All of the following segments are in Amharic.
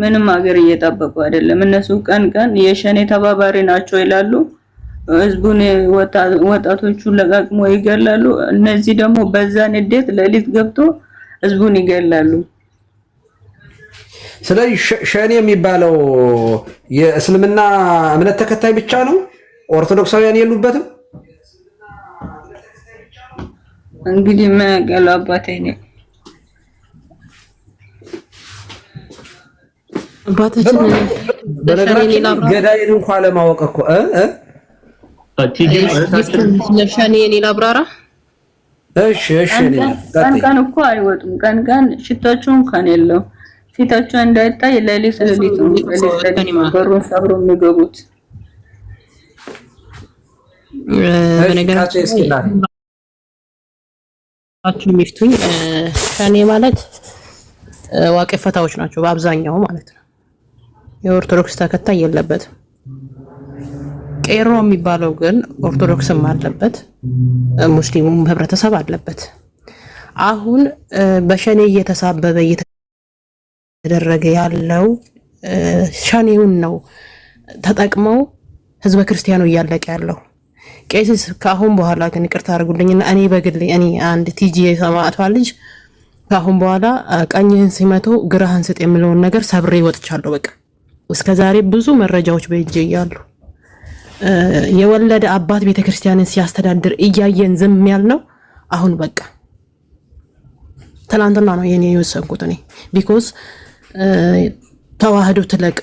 ምንም ሀገር እየጠበቁ አይደለም። እነሱ ቀን ቀን የሸኔ ተባባሪ ናቸው ይላሉ። ህዝቡን ወጣቶቹን ለቃቅሞ ይገላሉ። እነዚህ ደግሞ በዛን ንዴት ሌሊት ገብቶ ህዝቡን ይገላሉ። ስለዚህ ሸኔ የሚባለው የእስልምና እምነት ተከታይ ብቻ ነው፣ ኦርቶዶክሳውያን የሉበትም። እንግዲህ ምን ያውቃል አባቴ ነው አባታችን ገዳይን እንኳን ለማወቅ እኮ ለሻኔ ሌላ አብራራ። እሺ ቀን እኮ አይወጡም። ቀን ሽታቸውን እንኳን የለው ፊታቸው እንዳይታይ ሌሊት በሩን ሰብሮ የሚገቡት። በነገራችን ሚፍቱኝ ሻኔ ማለት ዋቄ ፈታዎች ናቸው በአብዛኛው ማለት ነው። የኦርቶዶክስ ተከታይ የለበትም። ቄሮ የሚባለው ግን ኦርቶዶክስም አለበት፣ ሙስሊሙም ህብረተሰብ አለበት። አሁን በሸኔ እየተሳበበ እየተደረገ ያለው ሸኔውን ነው ተጠቅመው ህዝበ ክርስቲያኑ እያለቀ ያለው። ቄስ ከአሁን በኋላ ግን ይቅርታ አድርጉልኝና እኔ በግሌ አንድ ቲጂ የሰማዕቷ ልጅ ከአሁን በኋላ ቀኝህን ሲመቶ ግራህን ስጥ የሚለውን ነገር ሰብሬ ወጥቻለሁ። በቃ እስከዛሬ ብዙ መረጃዎች በእጄ እያሉ የወለደ አባት ቤተክርስቲያንን ሲያስተዳድር እያየን ዝም ያልነው አሁን በቃ ትላንትና ነው የኔ የወሰንኩት እኔ ቢኮዝ ተዋህዶ ትለቅ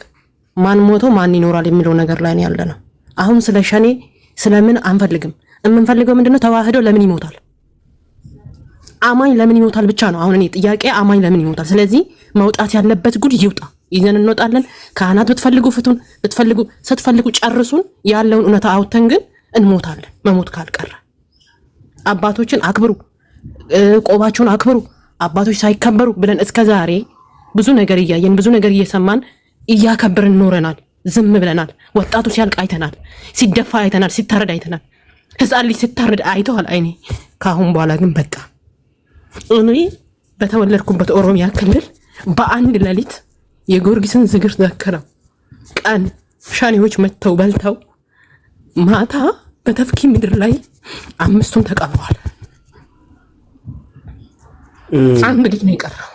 ማን ሞቶ ማን ይኖራል የሚለው ነገር ላይ ያለ ነው። አሁን ስለ ሸኔ ስለምን አንፈልግም። የምንፈልገው ምንድነው? ተዋህዶ ለምን ይሞታል? አማኝ ለምን ይሞታል ብቻ ነው አሁን እኔ ጥያቄ። አማኝ ለምን ይሞታል? ስለዚህ መውጣት ያለበት ጉድ ይውጣ። ይዘን እንወጣለን። ካህናት ብትፈልጉ ፍቱን፣ ስትፈልጉ ጨርሱን። ያለውን እውነታ አውጥተን ግን እንሞታለን። መሞት ካልቀረ አባቶችን አክብሩ፣ ቆባቸውን አክብሩ። አባቶች ሳይከበሩ ብለን እስከዛሬ ብዙ ነገር እያየን ብዙ ነገር እየሰማን እያከበርን ኖረናል። ዝም ብለናል። ወጣቱ ሲያልቅ አይተናል፣ ሲደፋ አይተናል፣ ሲታረድ አይተናል። ህፃን ልጅ ሲታረድ አይተዋል አይኔ። ካሁን በኋላ ግን በቃ እኔ በተወለድኩበት ኦሮሚያ ክልል በአንድ ሌሊት የጊዮርጊስን ዝግር ዘከረው ቀን ሻኔዎች መተው በልተው ማታ በተፍኪ ምድር ላይ 5ቱን ተቀብረዋል። አንድ ልጅ ነው የቀረው።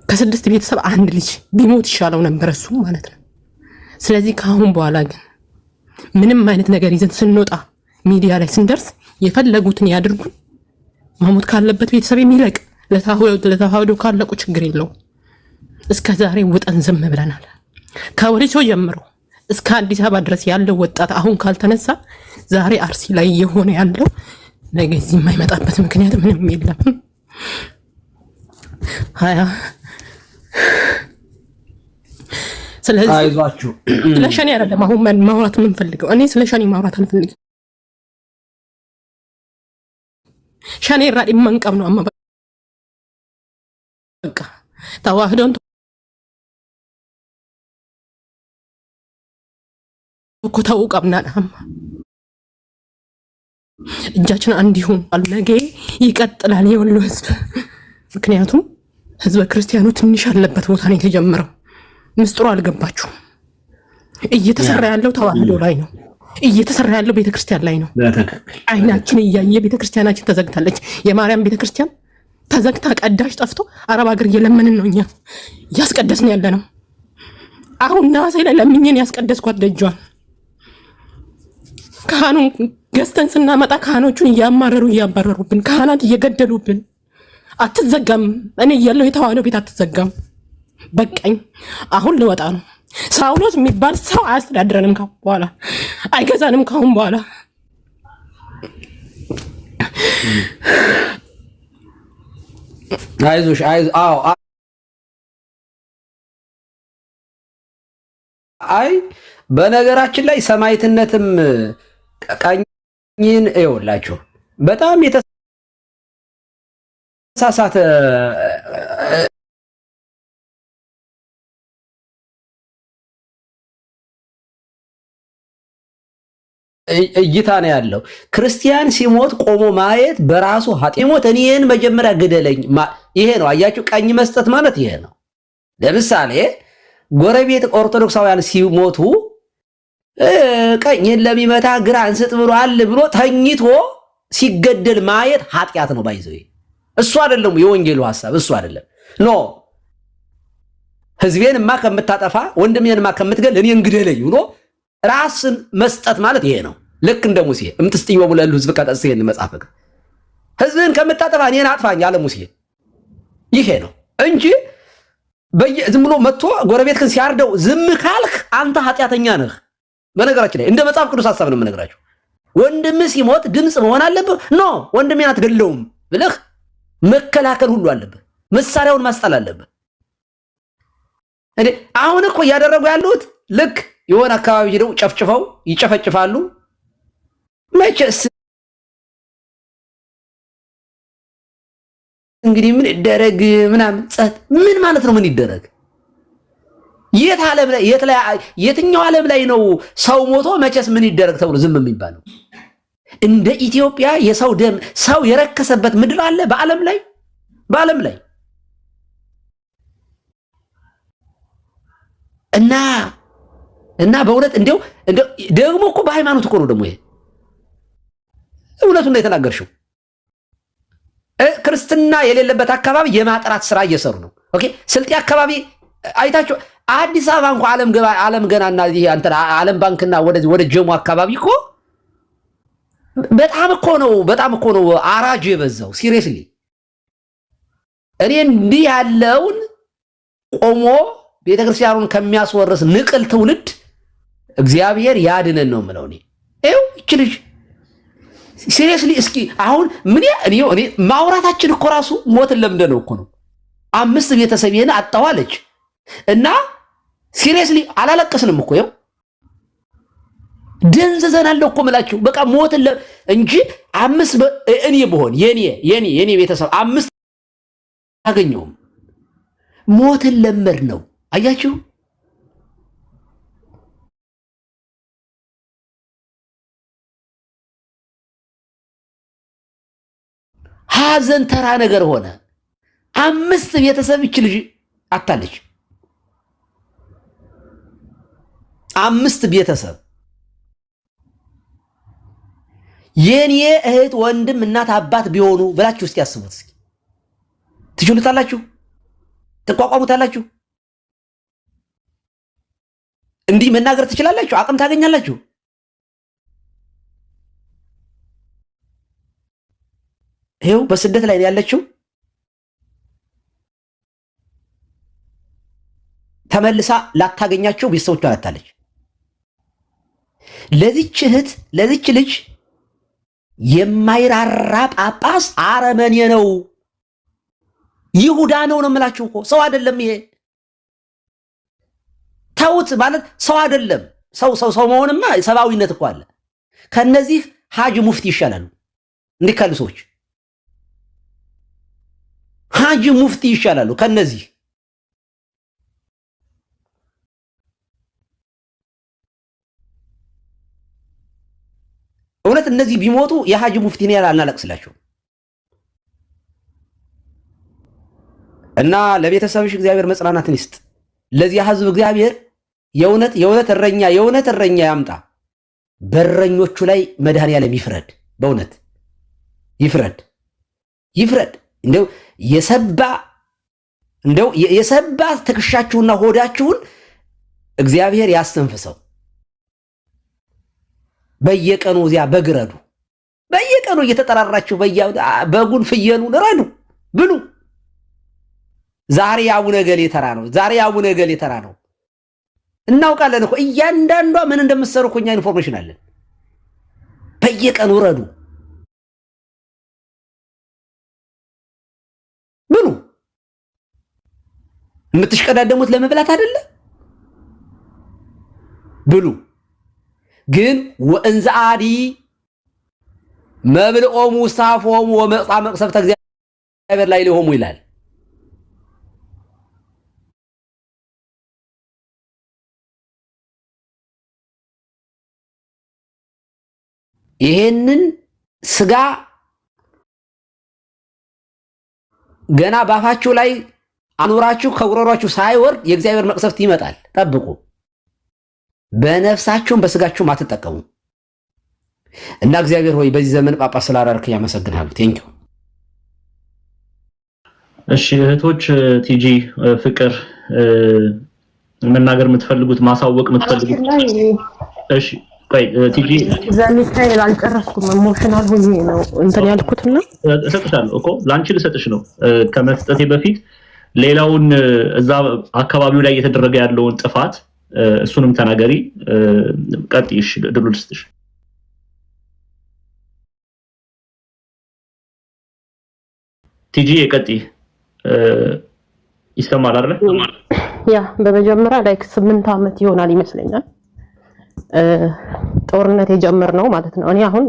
ከ6 ቤተሰብ አንድ ልጅ ቢሞት ይሻለው ነበር እሱ ማለት ነው። ስለዚህ ካሁን በኋላ ግን ምንም አይነት ነገር ይዘን ስንወጣ ሚዲያ ላይ ስንደርስ የፈለጉትን ያድርጉ። መሞት ካለበት ቤተሰብ የሚለቅ ለተዋህዶ ካለቁ ችግር የለው። እስከዛሬ ውጠን ዝም ብለናል። ከወሊሶ ጀምሮ እስከ አዲስ አበባ ድረስ ያለው ወጣት አሁን ካልተነሳ ዛሬ አርሲ ላይ የሆነ ያለው ነገ እዚህ የማይመጣበት ምክንያት ምንም የለም። ስለዚህ አይዟችሁ። ለሸኔ አይደለም አሁን ማውራት የምንፈልገው። እኔ ስለ ሸኔ ማውራት አልፈልግም። ሸኔ ራዲ መንቀም ነው አማበቃ ተዋህዶን ኮታው ቀብናና እጃችን አንድ ይሁን አልነገ ይቀጥላል የወሎ ህዝብ። ምክንያቱም ህዝበ ክርስቲያኑ ትንሽ ያለበት ቦታ ነው የተጀመረው። ምስጥሩ አልገባችሁም። እየተሰራ ያለው ተዋህዶ ላይ ነው። እየተሰራ ያለው ቤተክርስቲያን ላይ ነው። አይናችን እያየ ቤተክርስቲያናችን ተዘግታለች። የማርያም ቤተክርስቲያን ተዘግታ ቀዳሽ ጠፍቶ አረብ ሀገር እየለመንን ነው እኛ ያስቀደስን ያለ ነው። አሁን ናሴ ላይ ለምኝን ያስቀደስኳት ደጇን ካህኑን ገዝተን ስናመጣ ካህኖቹን እያባረሩብን፣ ካህናት እየገደሉብን። አትዘጋም። እኔ እያለሁ የተዋህዶ ቤት አትዘጋም። በቃኝ። አሁን ልወጣ ነው። ሳውሎስ የሚባል ሰው አያስተዳድረንም። ካሁን በኋላ አይገዛንም። ካሁን በኋላ አይዞሽ። አይ በነገራችን ላይ ሰማዕትነትም ቀኝን ይወላችሁ በጣም የተሳሳተ እይታ ነው ያለው። ክርስቲያን ሲሞት ቆሞ ማየት በራሱ ኃጢሞት እኔን መጀመሪያ ግደለኝ። ይሄ ነው አያችሁ፣ ቀኝ መስጠት ማለት ይሄ ነው። ለምሳሌ ጎረቤት ኦርቶዶክሳውያን ሲሞቱ ቀኝን ለሚመታ ግራ እንስጥ ብሏል ብሎ ተኝቶ ሲገደል ማየት ኃጢአት ነው። ባይዘው እሱ አይደለም የወንጌሉ ሐሳብ፣ እሱ አይደለም። ኖ ህዝቤንማ ከምታጠፋ ወንድሜንማ ከምትገል እኔን ግደለኝ ብሎ ራስን መስጠት ማለት ይሄ ነው። ልክ እንደ ሙሴ እምትስጥየው ለሉ ህዝብ ከጠሰየን መጻፈ ህዝብን ከምታጠፋ እኔን አጥፋኝ አለ ሙሴ። ይሄ ነው እንጂ ዝም ብሎ መጥቶ ጎረቤትህን ሲያርደው ዝም ካልክ አንተ ኃጢአተኛ ነህ። በነገራችን ላይ እንደ መጽሐፍ ቅዱስ ሐሳብ ነው የምነግራችሁ። ወንድምህ ሲሞት ድምፅ መሆን አለብህ። ኖ ወንድሜን አትገለውም ብለህ መከላከል ሁሉ አለብህ። መሳሪያውን ማስጣል አለብህ። አሁን እኮ እያደረጉ ያሉት ልክ የሆነ አካባቢ ሄደው ጨፍጭፈው ይጨፈጭፋሉ። መቼስ እንግዲህ ምን ይደረግ ምናምን ጸጥ ምን ማለት ነው? ምን ይደረግ? የት ዓለም ላይ የትኛው ዓለም ላይ ነው ሰው ሞቶ መቼስ ምን ይደረግ ተብሎ ዝም የሚባለው? እንደ ኢትዮጵያ የሰው ደም ሰው የረከሰበት ምድር አለ በዓለም ላይ? በዓለም ላይ እና በእውነት እንደው ደግሞ እኮ በሃይማኖት እኮ ነው ደግሞ ይሄ እውነቱን ነው የተናገርሽው። ክርስትና የሌለበት አካባቢ የማጥራት ስራ እየሰሩ ነው። ኦኬ ስልጤ አካባቢ አይታችሁ አዲስ አበባ እንኳን ዓለም ገናና ይሄ አንተ ዓለም ባንክና ወደ ጀሙ አካባቢ እኮ በጣም እኮ ነው አራጅ የበዛው። ሲሪየስሊ እኔ እንዲህ ያለውን ቆሞ ቤተክርስቲያኑን ከሚያስወርስ ንቅል ትውልድ እግዚአብሔር ያድነን ነው የምለው። ይኸው እቺ ልጅ ሲሪየስሊ እስኪ አሁን ምን እኔ ማውራታችን እኮ ራሱ ሞትን ለምደነው እኮ ነው። 5 ቤተሰቤን አጣዋለች እና ሲሪየስሊ አላለቀስንም እኮ ይኸው ደንዘዘናል እኮ ምላችሁ በቃ ሞትን እንጂ 5 እኔ ብሆን የኔ ቤተሰብ 5 አገኘውም ሞትን ለመድ ነው። አያችሁ ሐዘን ተራ ነገር ሆነ። 5 ቤተሰብ እቺ ልጅ አታለች። 5 ቤተሰብ የኔ እህት ወንድም እናት አባት ቢሆኑ ብላችሁ እስቲ ያስቡት። እስኪ ትችሉታላችሁ? ትቋቋሙታላችሁ? እንዲህ መናገር ትችላላችሁ? አቅም ታገኛላችሁ? ይሄው በስደት ላይ ያለችው ተመልሳ ላታገኛቸው ቤተሰቦቿን አታለች። ለዚች እህት ለዚች ልጅ የማይራራ ጳጳስ አረመኔ ነው፣ ይሁዳ ነው የምላችሁ እኮ ሰው አይደለም። ይሄ ተውት ማለት ሰው አይደለም። ሰው መሆንማ ሰብአዊነት እኮ አለ። ከነዚህ ሀጅ ሙፍቲ ይሻላሉ። እንዲህ ካሉ ሰዎች ሀጅ ሙፍቲ ይሻላሉ ከነዚህ። እውነት እነዚህ ቢሞቱ የሀጅ ሙፍቲ ነው አናለቅስላቸው። እና ለቤተሰብሽ እግዚአብሔር መጽናናትን ይስጥ። ለዚህ ህዝብ እግዚአብሔር የእውነት እረኛ ያምጣ። በረኞቹ ላይ መድኃኔዓለም ይፍረድ። በእውነት ይፍረድ። እንደው የሰባ ትከሻችሁና ሆዳችሁን እግዚአብሔር ያስተንፍሰው። በየቀኑ እዚያ በግረዱ በየቀኑ እየተጠራራችሁ በጉን ፍየሉን ረዱ ብሉ። ዛሬ አቡነ ገሌ ተራ ነው። እናውቃለን እኮ እያንዳንዷ ምን እንደምትሰሩ እኮ እኛ ኢንፎርሜሽን አለን። በየቀኑ ረዱ ብሉ። የምትሽቀዳደሙት ለመብላት አይደለ? ብሉ። ግን ወእንዘ አዲ መብልኦሙ ውስታፎሙ ወመጻ መቅሰፍተ እግዚአብሔር ላይ ሊሆሙ ይላል። ይሄንን ስጋ ገና ባፋችሁ ላይ አኑራችሁ ከጉሮሯችሁ ሳይወርድ የእግዚአብሔር መቅሰፍት ይመጣል። ጠብቁ። በነፍሳችሁም በስጋችሁም አትጠቀሙ እና እግዚአብሔር ሆይ በዚህ ዘመን ጳጳስ ስላደረክ ያመሰግናለሁ። ቴንኪው። እሺ እህቶች፣ ቲጂ ፍቅር መናገር የምትፈልጉት ማሳወቅ የምትፈልጉት? እሺ ቆይ ቲጂ ዘሚካኤል አልጨረስኩም። ኢሞሽናል ሆኜ ነው እንትን ያልኩትና እሰጥሻለሁ እኮ ላንቺ ልሰጥሽ ነው። ከመስጠቴ በፊት ሌላውን እዛ አካባቢው ላይ እየተደረገ ያለውን ጥፋት እሱንም ተናገሪ። ቀጥይሽ ድሉ ልስጥሽ። ቲጂ ቀጥይ። ይሰማል አይደል? ያ በመጀመሪያ ላይክ 8 ዓመት ይሆናል ይመስለኛል ጦርነት የጀመርነው ማለት ነው። እኔ አሁን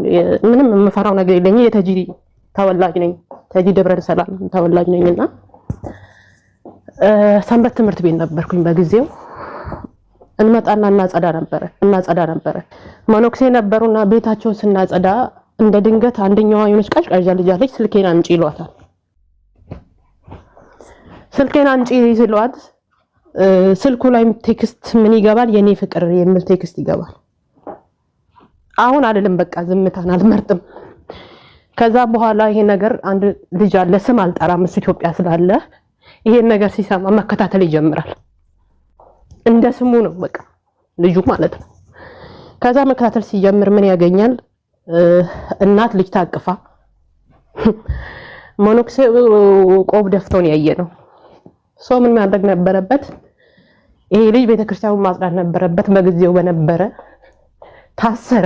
ምንም የምፈራው ነገር የለኝ። የተጂ ተወላጅ ነኝ። ተጂ ደብረ ሰላም ተወላጅ ነኝና ሰንበት ትምህርት ቤት ነበርኩኝ በጊዜው። እንመጣና እናጸዳ ነበረ። መኖክሴ ነበሩና ቤታቸውን ስናጸዳ እንደ ድንገት አንደኛዋ የሆነች ቀዥቃዣ ልጅ አለች። ስልኬን አንጪ ይሏታል። ስልኬን አንጪ ሲሏት ስልኩ ላይ ቴክስት ምን ይገባል? የኔ ፍቅር የሚል ቴክስት ይገባል። አሁን አይደለም በቃ ዝምታን አልመርጥም። ከዛ በኋላ ይሄ ነገር አንድ ልጅ አለ፣ ስም አልጠራም እሱ ኢትዮጵያ ስላለ ይሄን ነገር ሲሰማ መከታተል ይጀምራል። እንደ ስሙ ነው በቃ ልጁ ማለት ነው። ከዛ መከታተል ሲጀምር ምን ያገኛል? እናት ልጅ ታቅፋ ሞኖክስ ቆብ ደፍቶን ያየ ነው። ሰው ምን ማድረግ ነበረበት? ይሄ ልጅ ቤተክርስቲያኑን ማጽዳት ነበረበት። በጊዜው በነበረ ታሰረ፣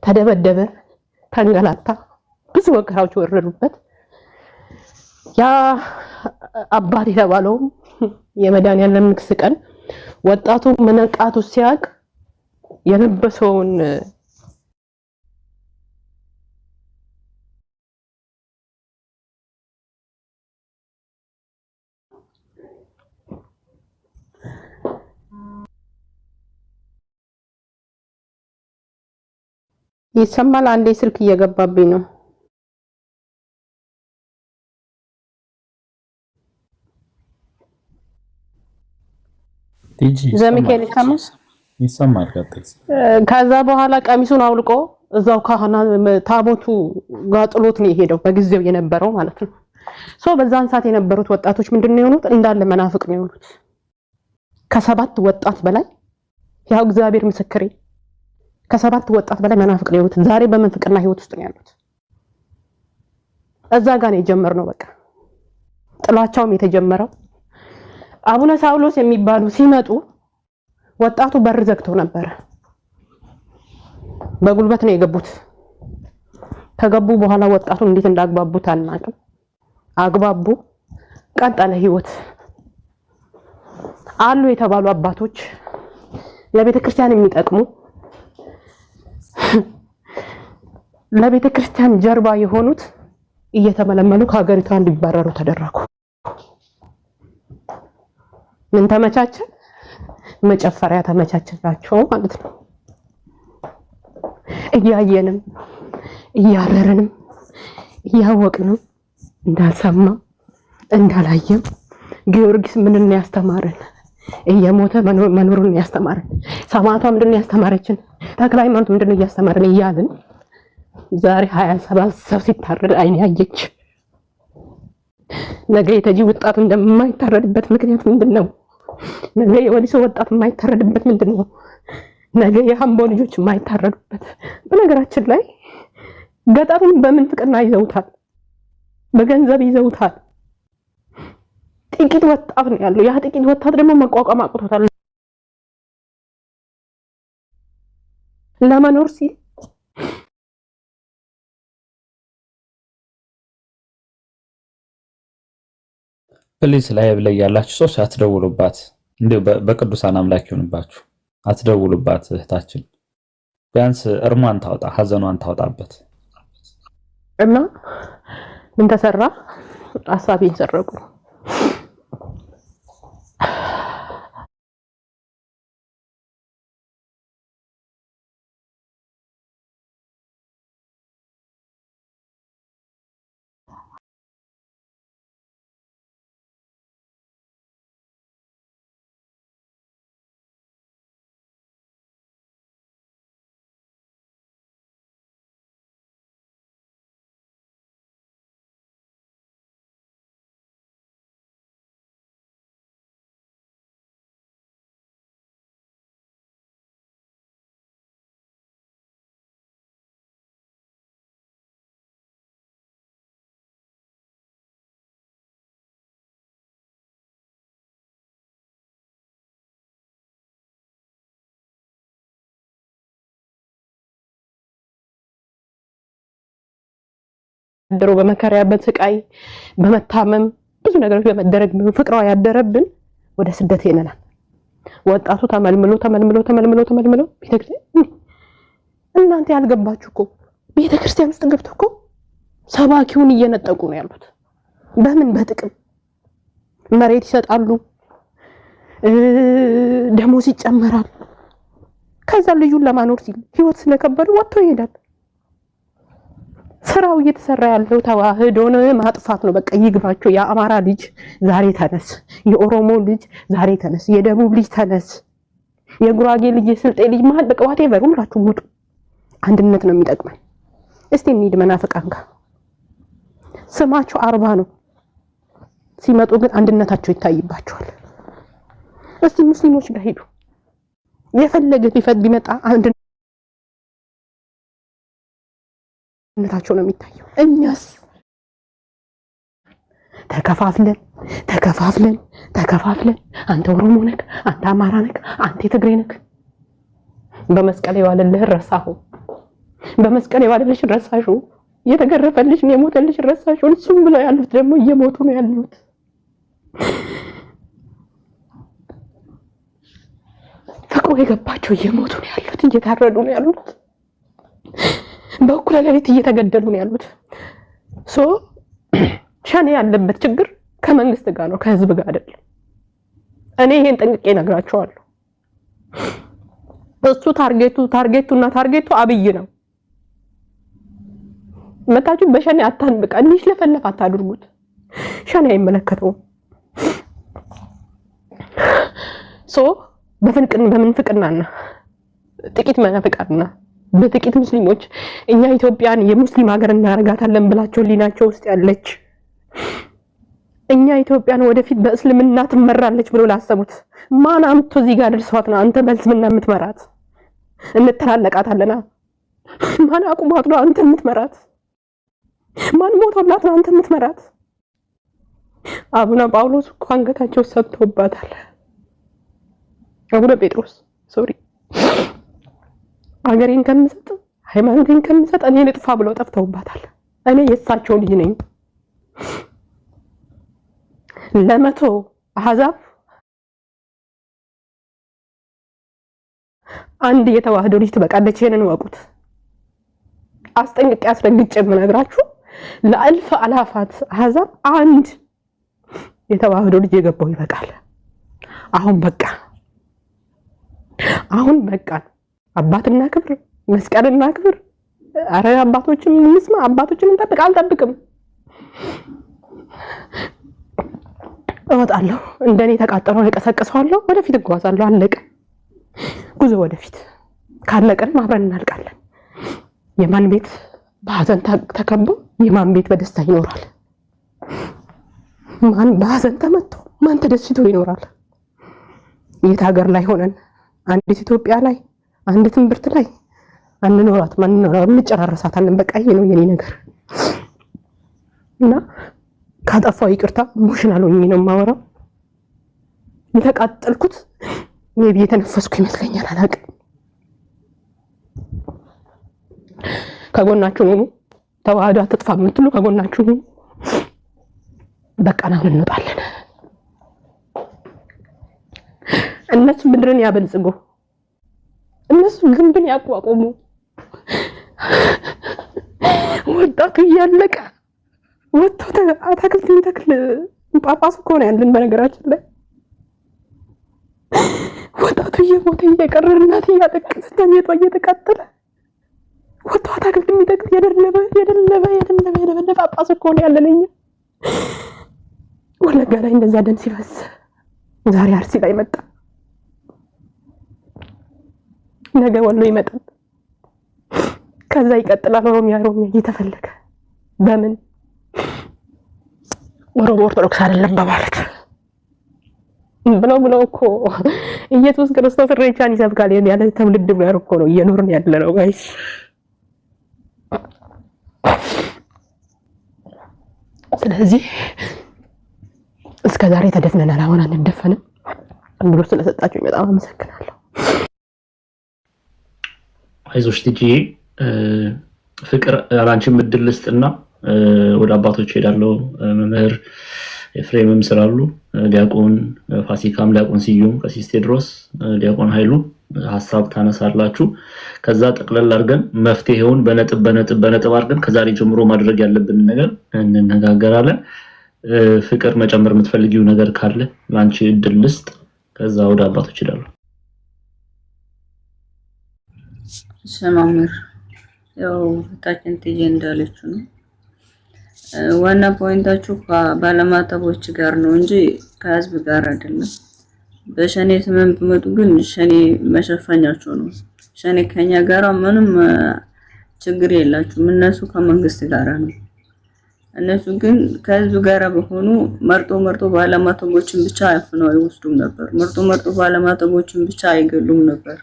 ተደበደበ፣ ተንገላታ፣ ብዙ መከራዎች ወረዱበት። ያ አባት የተባለው የመድኃኒዓለም ንግስ ቀን ወጣቱ መነቃቱ ሲያቅ የለበሰውን ይሰማል። አንዴ ስልክ እየገባብኝ ነው። ዘሚካኤል ይሰማል። ቀጥል። ከዛ በኋላ ቀሚሱን አውልቆ እዛው ካህና ታቦቱ ጋር ጥሎት ነው የሄደው በጊዜው የነበረው ማለት ነው። በዛን ሰዓት የነበሩት ወጣቶች ምንድነው የሆኑት? እንዳለ መናፍቅ ነው የሆኑት። ከ7 ወጣት በላይ ያው እግዚአብሔር ምስክሬ ከ7 ወጣት በላይ መናፍቅ ነው የሆኑት። ዛሬ በመንፍቅና ህይወት ውስጥ ነው ያሉት። እዛ ጋር ነው የጀመርነው። በቃ ጥላቻውም የተጀመረው አቡነ ሳውሎስ የሚባሉ ሲመጡ ወጣቱ በር ዘግተው ነበር። በጉልበት ነው የገቡት። ከገቡ በኋላ ወጣቱ እንዴት እንዳግባቡት አናውቅም። አግባቡ፣ ቀጠለ ህይወት። አሉ የተባሉ አባቶች ለቤተ ክርስቲያን የሚጠቅሙ ለቤተ ክርስቲያን ጀርባ የሆኑት እየተመለመሉ ከሀገሪቷ እንዲባረሩ ተደረጉ። ምን ተመቻቸ? መጨፈሪያ ተመቻቸላቸው ማለት ነው። እያየንም እያረረንም እያወቅንም እንዳልሰማ እንዳላየም ጊዮርጊስ ምንን ያስተማረን? እየሞተ መኖሩን ያስተማረን። ሰማዕቷ ምንድን ያስተማረችን? ተክለ ሃይማኖት ምንድን ያስተማረን እያልን ዛሬ 27 ሰው ሲታረድ አይኔ ያየች። ነገ የተጂ ወጣት እንደማይታረድበት ምክንያት ምንድነው? ነገ የወሊሶ ወጣት የማይታረድበት ምንድነው? ነገ የሃምቦ ልጆች የማይታረዱበት። በነገራችን ላይ ገጠሩን በምንፍቅና ይዘውታል፣ በገንዘብ ይዘውታል። ጥቂት ወጣት ነው ያለው። ያ ጥቂት ወጣት ደግሞ መቋቋም አቅቶታል ለመኖር ሲል። ፕሊስ ላይቭ ላይ ያላችሁ ሰዎች አትደውሉባት። እንዲሁ በቅዱሳን አምላክ ይሁንባችሁ፣ አትደውሉባት። እህታችን ቢያንስ እርሟን ታውጣ፣ ሀዘኗን ታውጣበት። እና ምን ተሰራ? ሐሳቤን ሰረቁ። ያደረው በመከራ በስቃይ በመታመም ብዙ ነገሮች በመደረግ ፍቅሯ ያደረብን ወደ ስደት ሄነናል። ወጣቱ ተመልምሎ ቤተክርስቲያን እናንተ ያልገባችሁ እኮ ቤተክርስቲያን ውስጥ ገብተው እኮ ሰባኪውን እየነጠቁ ነው ያሉት። በምን በጥቅም መሬት ይሰጣሉ፣ ደሞዝ ይጨመራል። ከዛ ልዩን ለማኖር ሲል ህይወት ስለከበደ ወጥቶ ይሄዳል። ስራው እየተሰራ ያለው ተዋህዶን ማጥፋት ነው። በቃ ይግባቸው። የአማራ ልጅ ዛሬ ተነስ፣ የኦሮሞ ልጅ ዛሬ ተነስ፣ የደቡብ ልጅ ተነስ፣ የጉራጌ ልጅ፣ የስልጤ ልጅ መሀል በቃ ዋቴቨር ሁላችሁ ሞቱ። አንድነት ነው የሚጠቅመን። እስቲ እንሂድ መናፍቃን ጋር ስማቸው 40 ነው። ሲመጡ ግን አንድነታቸው ይታይባቸዋል። እስቲ ሙስሊሞች ጋር ሄዱ። የፈለገ ቢፈድ ቢመጣ አንድነታቸው ነው የሚታየው። እኛስ ተከፋፍለን አንተ ኦሮሞ ነህ፣ አንተ አማራ ነህ፣ አንተ ትግሬ ነህ። በመስቀል የዋለልህ ረሳኸው፣ በመስቀል የዋለልሽ ረሳሽው፣ የተገረፈልሽ ነው የሞተልሽ ረሳሽው። እሱም ብለው ያሉት ደግሞ እየሞቱ ነው ያሉት። ፍቅሩ የገባቸው እየሞቱ ነው ያሉት፣ እየታረዱ ነው ያሉት፣ በእኩለ ሌሊት እየተገደሉ ነው ያሉት። ሸኔ ያለበት ችግር ከመንግስት ጋር ነው፣ ከህዝብ ጋር አይደለም። እኔ ይሄን ጠንቅቄ ነግራቸዋለሁ። እሱ ታርጌቱ አብይ ነው። መታችሁ በሸኔ አታንብቃ እንዲህ ለፈለፍ አታድርጉት። ሸኔ አይመለከተውም። በምንፍቅናና ጥቂት መናፍቃና በጥቂት ሙስሊሞች እኛ ኢትዮጵያን የሙስሊም ሀገር እናረጋታለን ብላቸው ሊናቸው ውስጥ ያለች እኛ ኢትዮጵያን ወደፊት በእስልምና ትመራለች ብሎ ላሰቡት ማን አምጥቶ እዚህ ጋር ደርሷት ነው አንተ በእስልምና የምትመራት? እንተላለቃታለና ማን አቁሟት ነው አንተ የምትመራት? ማን ሞቶላት ነው አንተ የምትመራት? አቡነ ጳውሎስ እኮ አንገታቸው ሰጥተውባታል። አቡነ ጴጥሮስ አገሬን ከምሰጥ ሃይማኖቴን ከምሰጥ እኔ ልጥፋ ብለው ጠፍተውባታል። እኔ የእሳቸው ልጅ ነኝ። ለመቶ አህዛብ አንድ የተዋህዶ ልጅ ትበቃለች። ይሄንን ወቁት። አስጠንቅቄ አስረግጬ የምነግራችሁ ለአልፍ አላፋት አህዛብ አንድ የተዋህዶ ልጅ የገባው ይበቃል። አሁን በቃ አባትና ክብር መስቀልና ክብር። አረ አባቶችም እንስማ፣ አባቶችን እንጠብቅ። አልጠብቅም፣ እወጣለሁ። እንደኔ ተቃጠለው እቀሰቅሰዋለሁ። ወደፊት እጓዛለሁ። አለቀ። ጉዞ ወደፊት። ካለቀን አብረን እናልቃለን። የማን ቤት በሐዘን ተከቦ የማን ቤት በደስታ ይኖራል? ማን በሐዘን ተመቶ ማን ተደስቶ ይኖራል? የት ሀገር ላይ ሆነን አንዲት ኢትዮጵያ ላይ አንድ ትምብርት ላይ አንኖራት እንጨራረሳታለን። በቃ ይሄ ነው የኔ ነገር እና ካጠፋው ይቅርታ ኢሞሽናል ሆኜ ነው የማወራው። የተቃጠልኩት ሜቢ የተነፈስኩ ይመስለኛል፣ አላውቅም። ከጎናችሁ ሁኑ። ተዋህዶ አትጥፋ የምትሉ ከጎናችሁ ሁኑ። በቃ ነው እንወጣለን። እነሱ ምድርን ያበልጽጉ፣ እነሱ ግንብን ያቋቁሙ። ወጣቱ እያለቀ ወጥቶ አታክልት የሚተክል ጳጳስ እኮ ነው ያለን። በነገራችን ላይ ወጣቱ እየሞተ እየቀረ እናት እያለቀሰች ተኝቶ እየተቃጠለ ወጥቶ አታክልት የሚተክል የደለበ ጳጳስ እኮ ነው ያለን እኛ። ወለጋ ላይ እንደዛ ደም ሲፈስ ዛሬ አርሲ ላይ መጣ፣ ነገ ወሎ ይመጣል፣ ከዛ ይቀጥላል። ኦሮሚያ እየተፈለገ በምን ኦሮሞ ኦርቶዶክስ አይደለም በማለት ብለው እኮ ኢየሱስ ክርስቶስ ሬቻን ይሰብካል ያለ ትውልድ ጋር እኮ ነው እየኖርን ያለ ነው ጋይስ። ስለዚህ እስከዛሬ ተደፍነናል፣ አሁን አንደፈንም። እንግዲህ ስለሰጣችሁ በጣም አመሰግናለሁ። አይዞሽ ትጂ ፍቅር አላንቺ ምድል ልስጥና ወደ አባቶች ሄዳለሁ። መምህር ኤፍሬምም ስላሉ ዲያቆን ፋሲካም፣ ዲያቆን ስዩም፣ ቀሲስ ቴድሮስ፣ ዲያቆን ኃይሉ ሐሳብ ታነሳላችሁ። ከዛ ጠቅለል አድርገን መፍትሄውን በነጥብ አድርገን ከዛሬ ጀምሮ ማድረግ ያለብን ነገር እንነጋገራለን። ፍቅር መጨመር የምትፈልጊው ነገር ካለ ላንቺ እድል ልስጥ። ከዛ ወደ አባቶች ሄዳለሁ። ሰማምር ያው ታችን ትዬ እንዳለችው ነው። ዋና ፖይንታችሁ ባለማተቦች ጋር ነው እንጂ ከህዝብ ጋር አይደለም። በሸኔ ስምም ብመጡ ግን ሸኔ መሸፈኛቸው ነው። ሸኔ ከኛ ጋር ምንም ችግር የላችሁም። እነሱ ከመንግስት ጋር ነው። እነሱ ግን ከህዝብ ጋር በሆኑ መርጦ ባለማተቦችን ብቻ አፍነው አይወስዱም ነበር። መርጦ ባለማተቦችን ብቻ አይገሉም ነበር።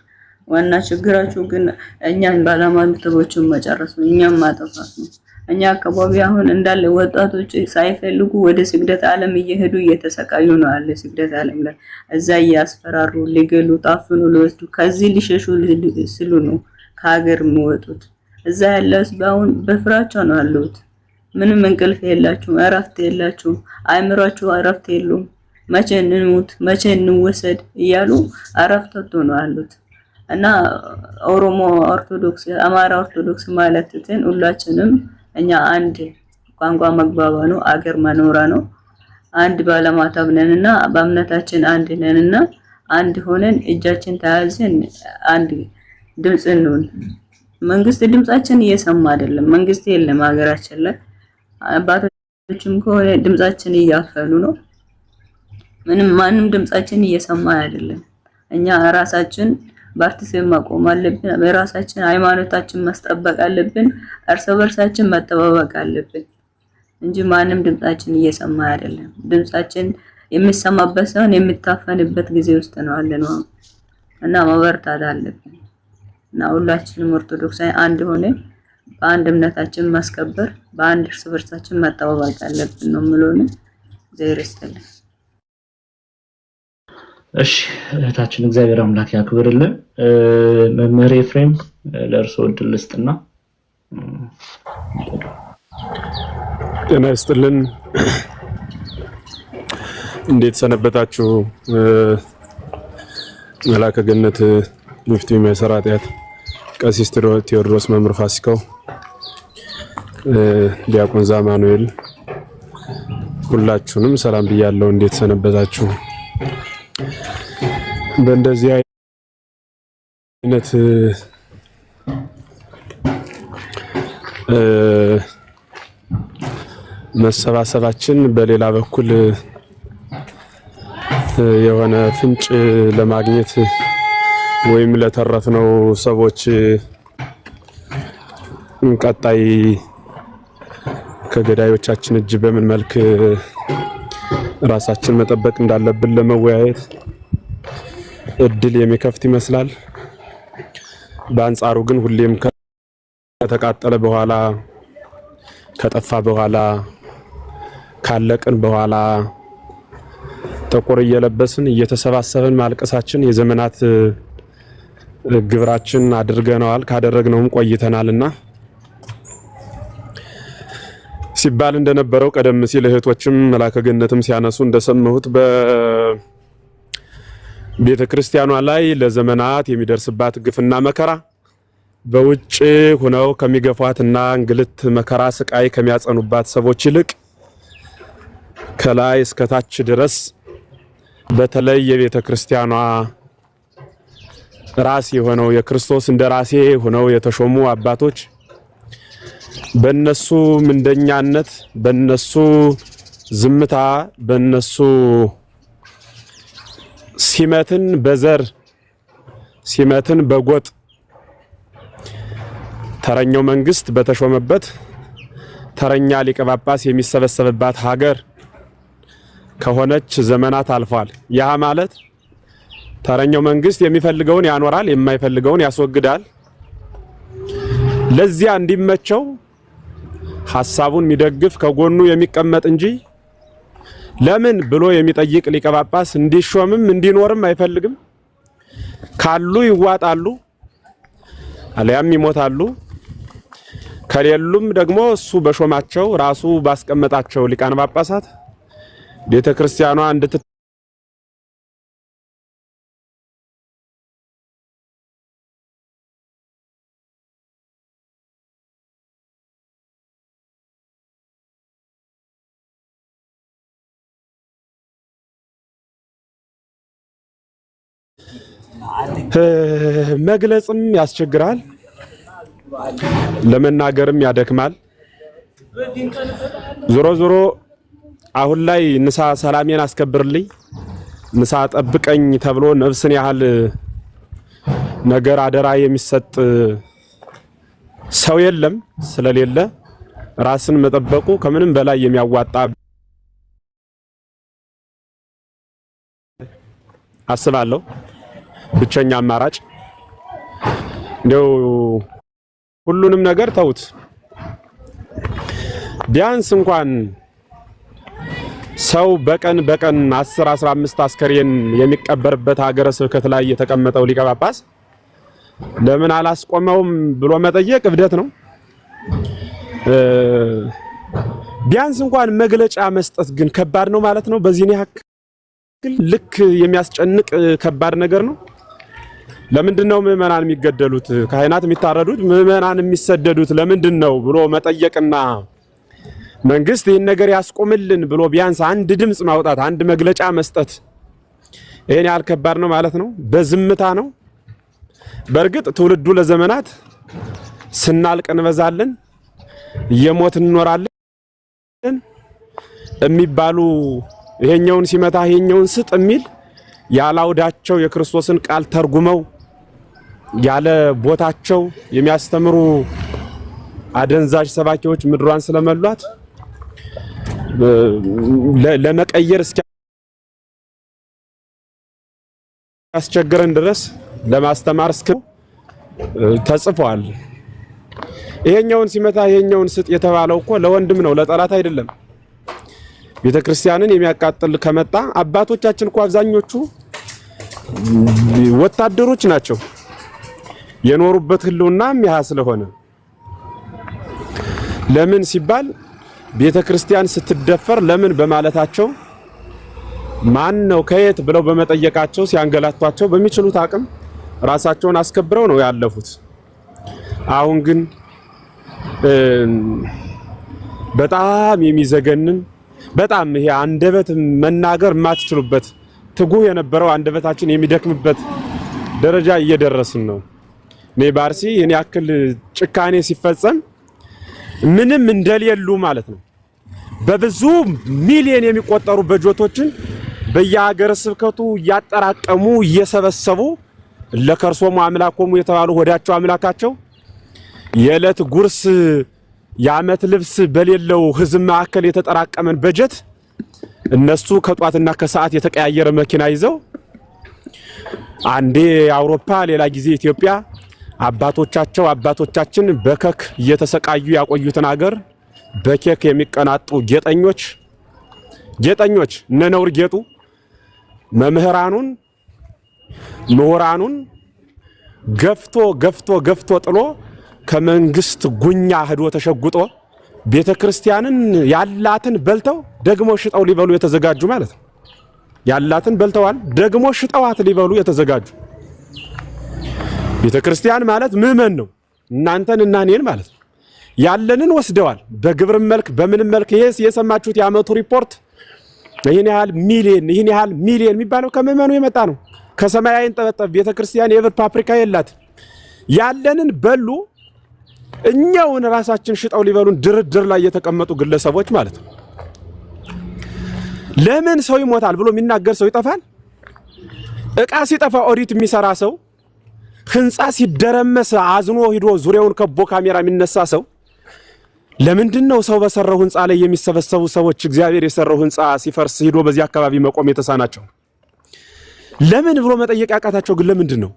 ዋና ችግራችሁ ግን እኛን ባለማተቦችን መጨረስ ነው፣ እኛም ማጥፋት ነው። እኛ አካባቢ አሁን እንዳለ ወጣቶች ሳይፈልጉ ወደ ስግደት ዓለም እየሄዱ እየተሰቃዩ ነው አለ። ስግደት ዓለም ላይ እዛ እያስፈራሩ ሊገሉ ጣፍኑ ሊወስዱ ከዚህ ሊሸሹ ስሉ ነው ከሀገር የሚወጡት። እዛ ያለው አሁን በፍራቻ ነው ያሉት። ምንም እንቅልፍ የላችሁም፣ እረፍት የላችሁም፣ አእምሯችሁ እረፍት የለውም። መቼ እንሙት መቼ እንወሰድ እያሉ እረፍት ነው ያሉት። እና ኦሮሞ ኦርቶዶክስ፣ አማራ ኦርቶዶክስ ማለት እንትን ሁላችንም እኛ አንድ ቋንቋ መግባባ ነው፣ አገር መኖራ ነው። አንድ ባለማተብ ነንና በእምነታችን አንድ ነንና አንድ ሆነን እጃችን ተያይዘን አንድ ድምጽ ነን። መንግስት ድምጻችን እየሰማ አይደለም። መንግስት የለም ሀገራችን ላይ። አባቶችም ከሆነ ድምጻችን እያፈኑ ነው። ማንም ድምጻችን እየሰማ አይደለም። እኛ ራሳችን በአርቲስት ማቆም አለብን። በራሳችን ሃይማኖታችን ማስጠበቅ አለብን። እርስ በርሳችን መተባበቅ አለብን እንጂ ማንም ድምጻችን እየሰማ አይደለም። ድምጻችን የሚሰማበት ሳይሆን የሚታፈንበት ጊዜ ውስጥ ነው ያለነው እና መበርታት አለብን እና ሁላችንም ኦርቶዶክሳዊ አንድ ሆነ በአንድ እምነታችን ማስከበር፣ በአንድ እርስ በርሳችን መተባበቅ አለብን ነው የምለውን። እግዚአብሔር ይስጥልን። እሺ እህታችን እግዚአብሔር አምላክ ያክብርልን። መምህር ኤፍሬም ለእርሶ እድል ልስጥና። ጤና ይስጥልን። እንዴት ሰነበታችሁ? መላከ ገነት ሙፍቲ መሰራቲያት ቀሲስ ቴዎድሮስ፣ መምህር ፋሲካው፣ ዲያቆን ዛማኑኤል ሁላችሁንም ሰላም ብያለሁ። እንዴት ሰነበታችሁ? በእንደዚህ አይነት መሰባሰባችን በሌላ በኩል የሆነ ፍንጭ ለማግኘት ወይም ለተረፍነው ሰዎች ቀጣይ ከገዳዮቻችን እጅ በምን መልክ ራሳችን መጠበቅ እንዳለብን ለመወያየት እድል የሚከፍት ይመስላል። በአንጻሩ ግን ሁሌም ከተቃጠለ በኋላ፣ ከጠፋ በኋላ፣ ካለቅን በኋላ ጥቁር እየለበስን እየተሰባሰብን ማልቀሳችን የዘመናት ግብራችን አድርገናል። ካደረግነውም ቆይተናልና ሲባል እንደነበረው ቀደም ሲል እህቶችም መላከ ገነትም ሲያነሱ እንደሰማሁት በቤተ ክርስቲያኗ ላይ ለዘመናት የሚደርስባት ግፍና መከራ በውጭ ሆነው ከሚገፏትና እንግልት፣ መከራ፣ ስቃይ ከሚያጸኑባት ሰዎች ይልቅ ከላይ እስከ ታች ድረስ በተለይ የቤተ ክርስቲያኗ ራስ የሆነው የክርስቶስ እንደራሴ ሆነው የተሾሙ አባቶች በነሱ ምንደኛነት፣ በነሱ ዝምታ፣ በነሱ ሲመትን በዘር ሲመትን በጎጥ ተረኛው መንግስት በተሾመበት ተረኛ ሊቀ ጳጳስ የሚሰበሰብባት ሀገር ከሆነች ዘመናት አልፏል። ያ ማለት ተረኛው መንግስት የሚፈልገውን ያኖራል፣ የማይፈልገውን ያስወግዳል። ለዚያ እንዲመቸው ሐሳቡን የሚደግፍ ከጎኑ የሚቀመጥ እንጂ ለምን ብሎ የሚጠይቅ ሊቀ ጳጳስ እንዲሾምም እንዲኖርም አይፈልግም። ካሉ ይዋጣሉ፣ አለያም ይሞታሉ። ከሌሉም ደግሞ እሱ በሾማቸው ራሱ ባስቀመጣቸው ሊቃነ ጳጳሳት ቤተክርስቲያኗ እንድት መግለጽም ያስቸግራል፣ ለመናገርም ያደክማል። ዞሮ ዞሮ አሁን ላይ ንሳ ሰላሜን አስከብርልኝ፣ ንሳ ጠብቀኝ ተብሎ ነፍስን ያህል ነገር አደራ የሚሰጥ ሰው የለም። ስለሌለ ራስን መጠበቁ ከምንም በላይ የሚያዋጣ አስባለሁ። ብቸኛ አማራጭ ነው። ሁሉንም ነገር ተውት። ቢያንስ እንኳን ሰው በቀን 10 15 አስከሬን የሚቀበርበት ሀገረ ስብከት ላይ የተቀመጠው ሊቀ ጳጳስ ለምን አላስቆመውም ብሎ መጠየቅ እብደት ነው። ቢያንስ እንኳን መግለጫ መስጠት ግን ከባድ ነው ማለት ነው። በዚህ ያክል ልክ የሚያስጨንቅ ከባድ ነገር ነው። ለምንድነው ምዕመናን የሚገደሉት፣ ካህናት የሚታረዱት፣ ምዕመናን የሚሰደዱት ለምንድነው ብሎ መጠየቅና መንግስት ይህን ነገር ያስቆምልን ብሎ ቢያንስ አንድ ድምጽ ማውጣት፣ አንድ መግለጫ መስጠት ይሄን ያህል ከባድ ነው ማለት ነው። በዝምታ ነው። በእርግጥ ትውልዱ ለዘመናት ስናልቅ እንበዛለን፣ እየሞት እንኖራለን የሚባሉ ይሄኛውን ሲመታ ይሄኛውን ስጥ የሚል ያላውዳቸው የክርስቶስን ቃል ተርጉመው ያለ ቦታቸው የሚያስተምሩ አደንዛዥ ሰባኪዎች ምድሯን ስለመሏት ለመቀየር እስኪያስቸግረን ድረስ ለማስተማር እስከ ተጽፏል። ይሄኛውን ሲመታ ይሄኛውን ስጥ የተባለው እኮ ለወንድም ነው፣ ለጠላት አይደለም። ቤተክርስቲያንን የሚያቃጥል ከመጣ አባቶቻችን እኮ አብዛኞቹ ወታደሮች ናቸው። የኖሩበት ህልውናም ያ ስለሆነ ለምን ሲባል ቤተክርስቲያን ስትደፈር ለምን በማለታቸው ማን ነው ከየት ብለው በመጠየቃቸው ሲያንገላቷቸው በሚችሉት አቅም ራሳቸውን አስከብረው ነው ያለፉት። አሁን ግን በጣም የሚዘገንን በጣም ይሄ አንደበት መናገር ማትችሉበት ትጉህ የነበረው አንደበታችን የሚደክምበት ደረጃ እየደረስን ነው። ኔባርሲ የኔ ያክል ጭካኔ ሲፈጸም ምንም እንደሌሉ ማለት ነው። በብዙ ሚሊዮን የሚቆጠሩ በጀቶችን በየሀገረ ስብከቱ እያጠራቀሙ እየሰበሰቡ ለከርሶሙ አምላኮሙ የተባሉ ወዳቸው አምላካቸው የዕለት ጉርስ የዓመት ልብስ በሌለው ህዝብ ማዕከል የተጠራቀመን በጀት እነሱ ከጧትና ከሰዓት የተቀያየረ መኪና ይዘው አንዴ አውሮፓ ሌላ ጊዜ ኢትዮጵያ አባቶቻችን በከክ እየተሰቃዩ ያቆዩትን ሀገር በኬክ የሚቀናጡ ጌጠኞች ነነውር ጌጡ ምሁራኑን ገፍቶ ጥሎ ከመንግስት ጉኛ ሄዶ ተሸጉጦ ቤተክርስቲያንን ያላትን በልተው ደግሞ ሽጠው ሊበሉ የተዘጋጁ ማለት ነው። ያላትን በልተዋል፣ ደግሞ ሽጠዋት ሊበሉ የተዘጋጁ። ቤተክርስቲያን ማለት ምዕመን ነው፣ እናንተን እና እኔን ማለት ነው። ያለንን ወስደዋል፣ በግብር መልክ በምንም መልክ። ይሄ የሰማችሁት የዓመቱ ሪፖርት ይሄን ያህል ሚሊዮን የሚባለው ከምዕመኑ የመጣ ነው። ከሰማይ አይንጠበጠብ። ቤተክርስቲያን የብር ፓፕሪካ የላት። ያለንን በሉ፣ እኛውን ራሳችን ሽጠው ሊበሉን ድርድር ላይ የተቀመጡ ግለሰቦች ማለት ነው። ለምን ሰው ይሞታል ብሎ የሚናገር ሰው ይጠፋል? እቃ ሲጠፋ ኦዲት የሚሰራ ሰው፣ ህንጻ ሲደረመስ አዝኖ ሂዶ ዙሪያውን ከቦ ካሜራ የሚነሳ ሰው፣ ለምንድነው ሰው በሰራው ህንጻ ላይ የሚሰበሰቡ ሰዎች እግዚአብሔር የሰራው ህንጻ ሲፈርስ ሂዶ በዚህ አካባቢ መቆም የተሳናቸው? ለምን ብሎ መጠየቅ ያቃታቸው ግን ለምንድነው?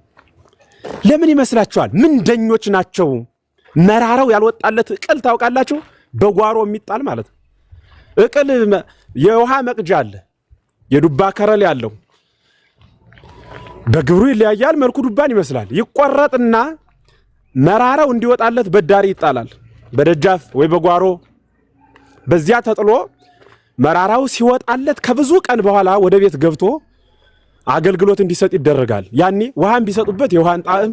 ለምን ይመስላችኋል? ምንደኞች ናቸው። መራራው ያልወጣለት እቅል ታውቃላችሁ? በጓሮ የሚጣል ማለት ነው። እቅል የውሃ መቅጃ አለ፣ የዱባ ከረል ያለው በግብሩ ይለያያል። መልኩ ዱባን ይመስላል። ይቆረጥና መራራው እንዲወጣለት በዳሪ ይጣላል። በደጃፍ ወይ በጓሮ በዚያ ተጥሎ መራራው ሲወጣለት ከብዙ ቀን በኋላ ወደ ቤት ገብቶ አገልግሎት እንዲሰጥ ይደረጋል። ያኔ ውሃን ቢሰጡበት የውሃን ጣዕም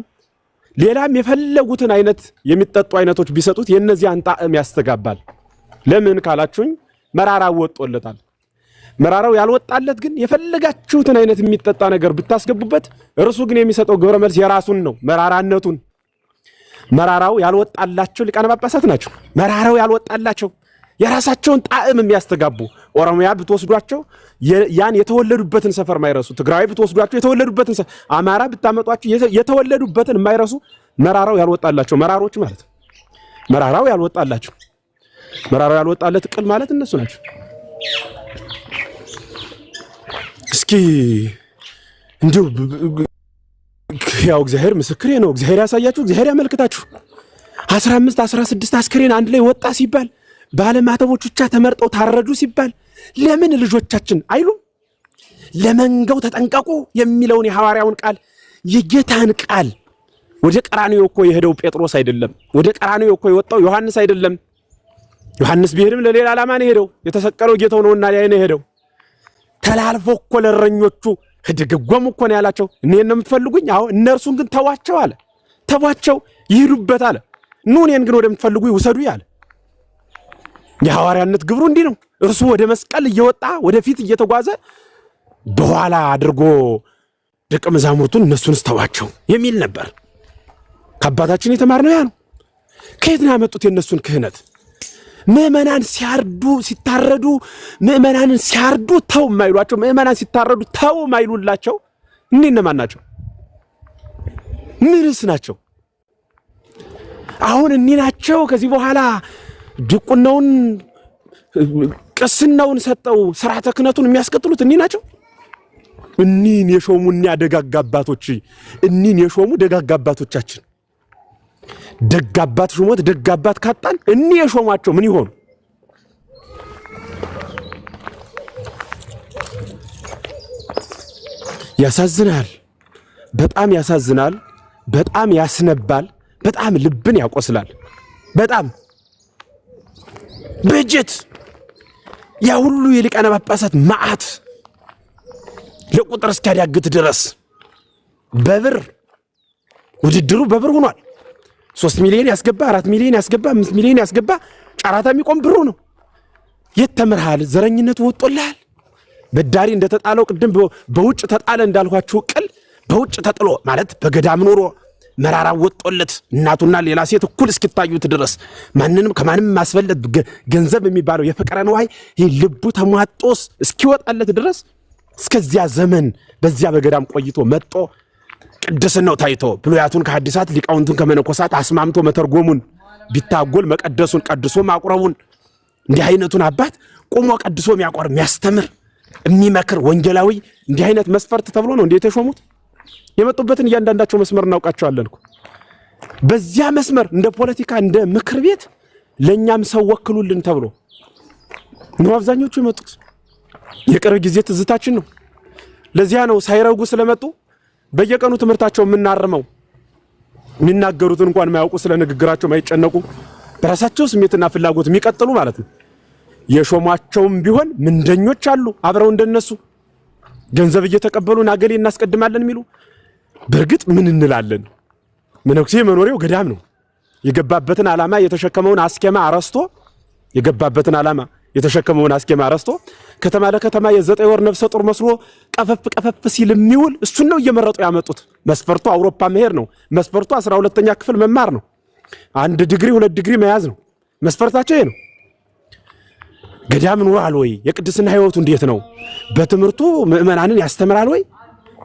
ሌላም የፈለጉትን አይነት የሚጠጡ አይነቶች ቢሰጡት የነዚያን ጣዕም ያስተጋባል። ለምን ካላችሁኝ መራራው ወጥቶለታል። መራራው ያልወጣለት ግን የፈለጋችሁትን አይነት የሚጠጣ ነገር ብታስገቡበት እርሱ ግን የሚሰጠው ግብረ መልስ የራሱን ነው፣ መራራነቱን። መራራው ያልወጣላቸው ሊቃነ ጳጳሳት ናቸው። መራራው ያልወጣላቸው የራሳቸውን ጣዕም የሚያስተጋቡ ኦሮሚያ ብትወስዷቸው ያን የተወለዱበትን ሰፈር ማይረሱ፣ ትግራይ ብትወስዷቸው የተወለዱበትን አማራ ብታመጧቸው የተወለዱበትን ማይረሱ መራራው ያልወጣላቸው መራሮች ማለት ነው። መራራው ያልወጣላቸው መራራው ያልወጣለት ቅል ማለት እነሱ ናቸው። እስኪ እንዲሁ ያው እግዚአብሔር ምስክሬ ነው። እግዚአብሔር ያሳያችሁ፣ እግዚአብሔር ያመልክታችሁ። 15 16 አስክሬን አንድ ላይ ወጣ ሲባል ባለማተቦች ብቻ ተመርጠው ታረዱ ሲባል ለምን ልጆቻችን አይሉም? ለመንጋው ተጠንቀቁ የሚለውን የሐዋርያውን ቃል የጌታን ቃል ወደ ቀራንዮ እኮ የሄደው ጴጥሮስ አይደለም። ወደ ቀራንዮ እኮ የወጣው ዮሐንስ አይደለም። ዮሐንስ ቢሄድም ለሌላ ዓላማ ነው የሄደው። የተሰቀለው ጌታው ነውና ላይ ነው የሄደው። ተላልፎ እኮ ለእረኞቹ ህድግጎም እኮ ነው ያላቸው። እኔን ነው የምትፈልጉኝ? አዎ። እነርሱን ግን ተዋቸው አለ። ተዋቸው ይሄዱበት አለ። ኑ እኔን ግን ወደምትፈልጉ ይውሰዱ አለ። የሐዋርያነት ግብሩ እንዲህ ነው። እርሱ ወደ መስቀል እየወጣ ወደፊት እየተጓዘ በኋላ አድርጎ ደቀ መዛሙርቱን እነሱን ተዋቸው የሚል ነበር። ከአባታችን የተማርነው ያ ነው። ከየት ነው ያመጡት የነሱን ክህነት? ምእመናን ሲያርዱ ሲታረዱ ምእመናንን ሲያርዱ ተው ማይሏቸው፣ ምእመናን ሲታረዱ ተው ማይሉላቸው እነማን ናቸው? ምንስ ናቸው? አሁን እኒ ናቸው። ከዚህ በኋላ ድቁናውን ቅስናውን ሰጠው ስርዓተ ክህነቱን የሚያስቀጥሉት እኒ ናቸው። እኒን የሾሙ ደጋግ አባቶች፣ እኒን የሾሙ ደጋግ አባቶቻችን ደጋባት ሹመት ደጋባት ካጣን እኒ የሾማቸው ምን ይሆኑ? ያሳዝናል። በጣም ያሳዝናል። በጣም ያስነባል። በጣም ልብን ያቆስላል። በጣም በጀት ያ ሁሉ የሊቃነ ጳጳሳት መዓት ለቁጥር እስኪያዳግት ድረስ በብር ውድድሩ በብር ሆኗል። 3 ሚሊዮን ያስገባ 4 ሚሊዮን ያስገባ 5 ሚሊዮን ያስገባ ጨራታ የሚቆም ብሩ ነው። የት ተምርሃል? ዘረኝነቱ ወጥቶልሃል። በዳሪ እንደተጣለው ቅድም በውጭ ተጣለ እንዳልኳችሁ ቅል በውጭ ተጥሎ ማለት በገዳም ኖሮ መራራ ወጥቶለት እናቱና ሌላ ሴት እኩል እስኪታዩት ድረስ ማንንም ከማንም ማስበለጥ ገንዘብ የሚባለው የፍቅረ ነዋይ ይህ ልቡ ተሟጦስ እስኪወጣለት ድረስ እስከዚያ ዘመን በዚያ በገዳም ቆይቶ መጥቶ ቅድስናው ታይቶ ብሉያቱን ከሐዲሳት ሊቃውንቱን ከመነኮሳት አስማምቶ መተርጎሙን ቢታጎል መቀደሱን ቀድሶ ማቁረቡን እንዲህ አይነቱን አባት ቆሞ ቀድሶ የሚያቆር የሚያስተምር የሚመክር ወንጌላዊ እንዲህ አይነት መስፈርት ተብሎ ነው እንዴ የተሾሙት? የመጡበትን እያንዳንዳቸው መስመር እናውቃቸዋለን እኮ። በዚያ መስመር እንደ ፖለቲካ እንደ ምክር ቤት ለኛም ሰው ወክሉልን ተብሎ ነው አብዛኞቹ የመጡት። የቅርብ ጊዜ ትዝታችን ነው። ለዚያ ነው ሳይረጉ ስለመጡ በየቀኑ ትምህርታቸው የምናርመው። የሚናገሩትን እንኳን ማያውቁ ስለ ንግግራቸው ማይጨነቁ በራሳቸው ስሜትና ፍላጎት የሚቀጥሉ ማለት ነው። የሾማቸውም ቢሆን ምንደኞች አሉ አብረው እንደነሱ ገንዘብ እየተቀበሉ ናገሌ እናስቀድማለን የሚሉ። በርግጥ ምን እንላለን? መነኩሴ መኖሪያው ገዳም ነው። የገባበትን ዓላማ የተሸከመውን አስኬማ አረስቶ የገባበትን ዓላማ የተሸከመውን አስኬማ አረስቶ ከተማ ለከተማ የ9 ወር ነፍሰ ጡር መስሎ ቀፈፍ ሲል የሚውል እሱን ነው እየመረጡ ያመጡት። መስፈርቱ አውሮፓ መሄድ ነው። መስፈርቱ 12ኛ ክፍል መማር ነው። 1 ዲግሪ 2 ዲግሪ መያዝ ነው። መስፈርታቸው ይሄ ነው። ገዳም ኑሯል ወይ? የቅድስና ህይወቱ እንዴት ነው? በትምህርቱ ምእመናንን ያስተምራል ወይ?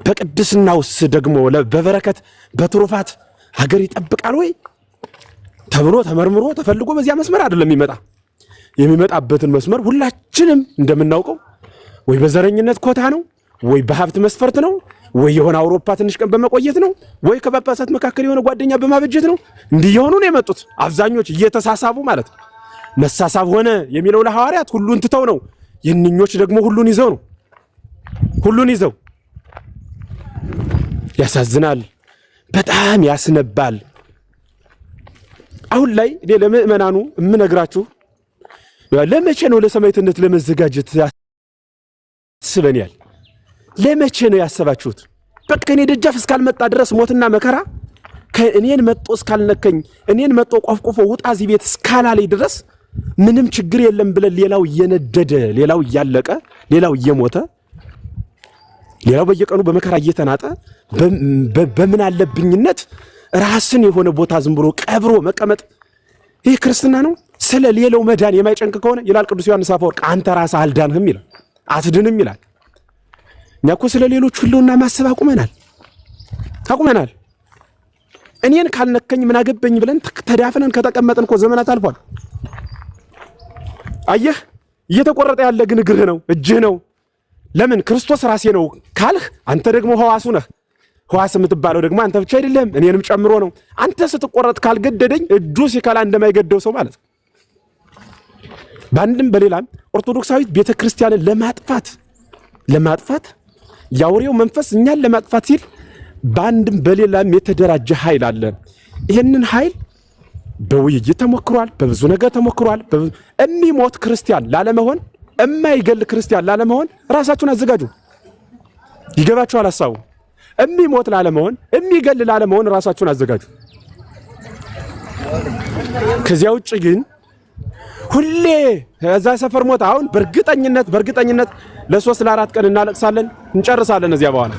በቅድስናውስ ደግሞ በበረከት በትሩፋት ሀገር ይጠብቃል ወይ ተብሎ ተመርምሮ ተፈልጎ በዚያ መስመር አይደለም የሚመጣ። የሚመጣበትን መስመር ሁላችንም እንደምናውቀው ወይ በዘረኝነት ኮታ ነው፣ ወይ በሀብት መስፈርት ነው፣ ወይ የሆነ አውሮፓ ትንሽ ቀን በመቆየት ነው፣ ወይ ከጳጳሳት መካከል የሆነ ጓደኛ በማበጀት ነው። እንዲህ የሆኑ ነው የመጡት አብዛኞች እየተሳሳቡ ማለት ነው። መሳሳብ ሆነ የሚለው ለሐዋርያት ሁሉን ትተው ነው። የእነኞች ደግሞ ሁሉን ይዘው ነው። ሁሉን ይዘው ያሳዝናል። በጣም ያስነባል። አሁን ላይ እኔ ለምእመናኑ እምነግራችሁ ለመቼ ነው ለሰማዕትነት ለመዘጋጀት ያስበኛል? ለመቼ ነው ያሰባችሁት? በቃ እኔ ደጃፍ እስካልመጣ ድረስ ሞትና መከራ ከእኔን መጥቶ እስካልነከኝ እኔን መጥቶ ቆፍቆፎ ውጣ እዚህ ቤት እስካላለኝ ድረስ ምንም ችግር የለም ብለን ሌላው እየነደደ ሌላው እያለቀ ሌላው እየሞተ ሌላው በየቀኑ በመከራ እየተናጠ በምን አለብኝነት ራስን የሆነ ቦታ ዝም ብሎ ቀብሮ መቀመጥ ይህ ክርስትና ነው? ስለ ሌላው መዳን የማይጨንቅ ከሆነ ይላል ቅዱስ ዮሐንስ አፈወርቅ አንተ ራስህ አልዳንህም ይላል፣ አትድንም ይላል። እኛ እኮ ስለ ሌሎች ሁሉና ማሰብ አቁመናል። እኔን ካልነከኝ ምን አገበኝ ብለን ተዳፍነን ከተቀመጥን እኮ ዘመናት አልፏል። አየህ እየተቆረጠ ያለ ግን እግርህ ነው እጅህ ነው። ለምን ክርስቶስ ራሴ ነው ካልህ አንተ ደግሞ ሕዋሱ ነህ። ሕዋስ የምትባለው ደግሞ አንተ ብቻ አይደለም እኔንም ጨምሮ ነው። አንተ ስትቆረጥ ካልገደደኝ እጁ ሲከላ እንደማይገደው ሰው ማለት ነው። በአንድም በሌላም ኦርቶዶክሳዊት ቤተክርስቲያንን ለማጥፋት ያውሬው መንፈስ እኛን ለማጥፋት ሲል በአንድም በሌላም የተደራጀ ኃይል አለ። ይህንን ኃይል በውይይት ተሞክሯል፣ በብዙ ነገር ተሞክሯል። የሚሞት ክርስቲያን ላለመሆን የማይገል ክርስቲያን ላለመሆን ራሳችሁን አዘጋጁ። ይገባችኋል ሐሳቡ? የሚሞት ላለመሆን የሚገል ላለመሆን ራሳችሁን አዘጋጁ። ከዚያ ውጭ ግን ሁሌ እዛ ሰፈር ሞት አሁን በእርግጠኝነት ለ3 ለ4 ቀን እናለቅሳለን እንጨርሳለን። እዚያ በኋላ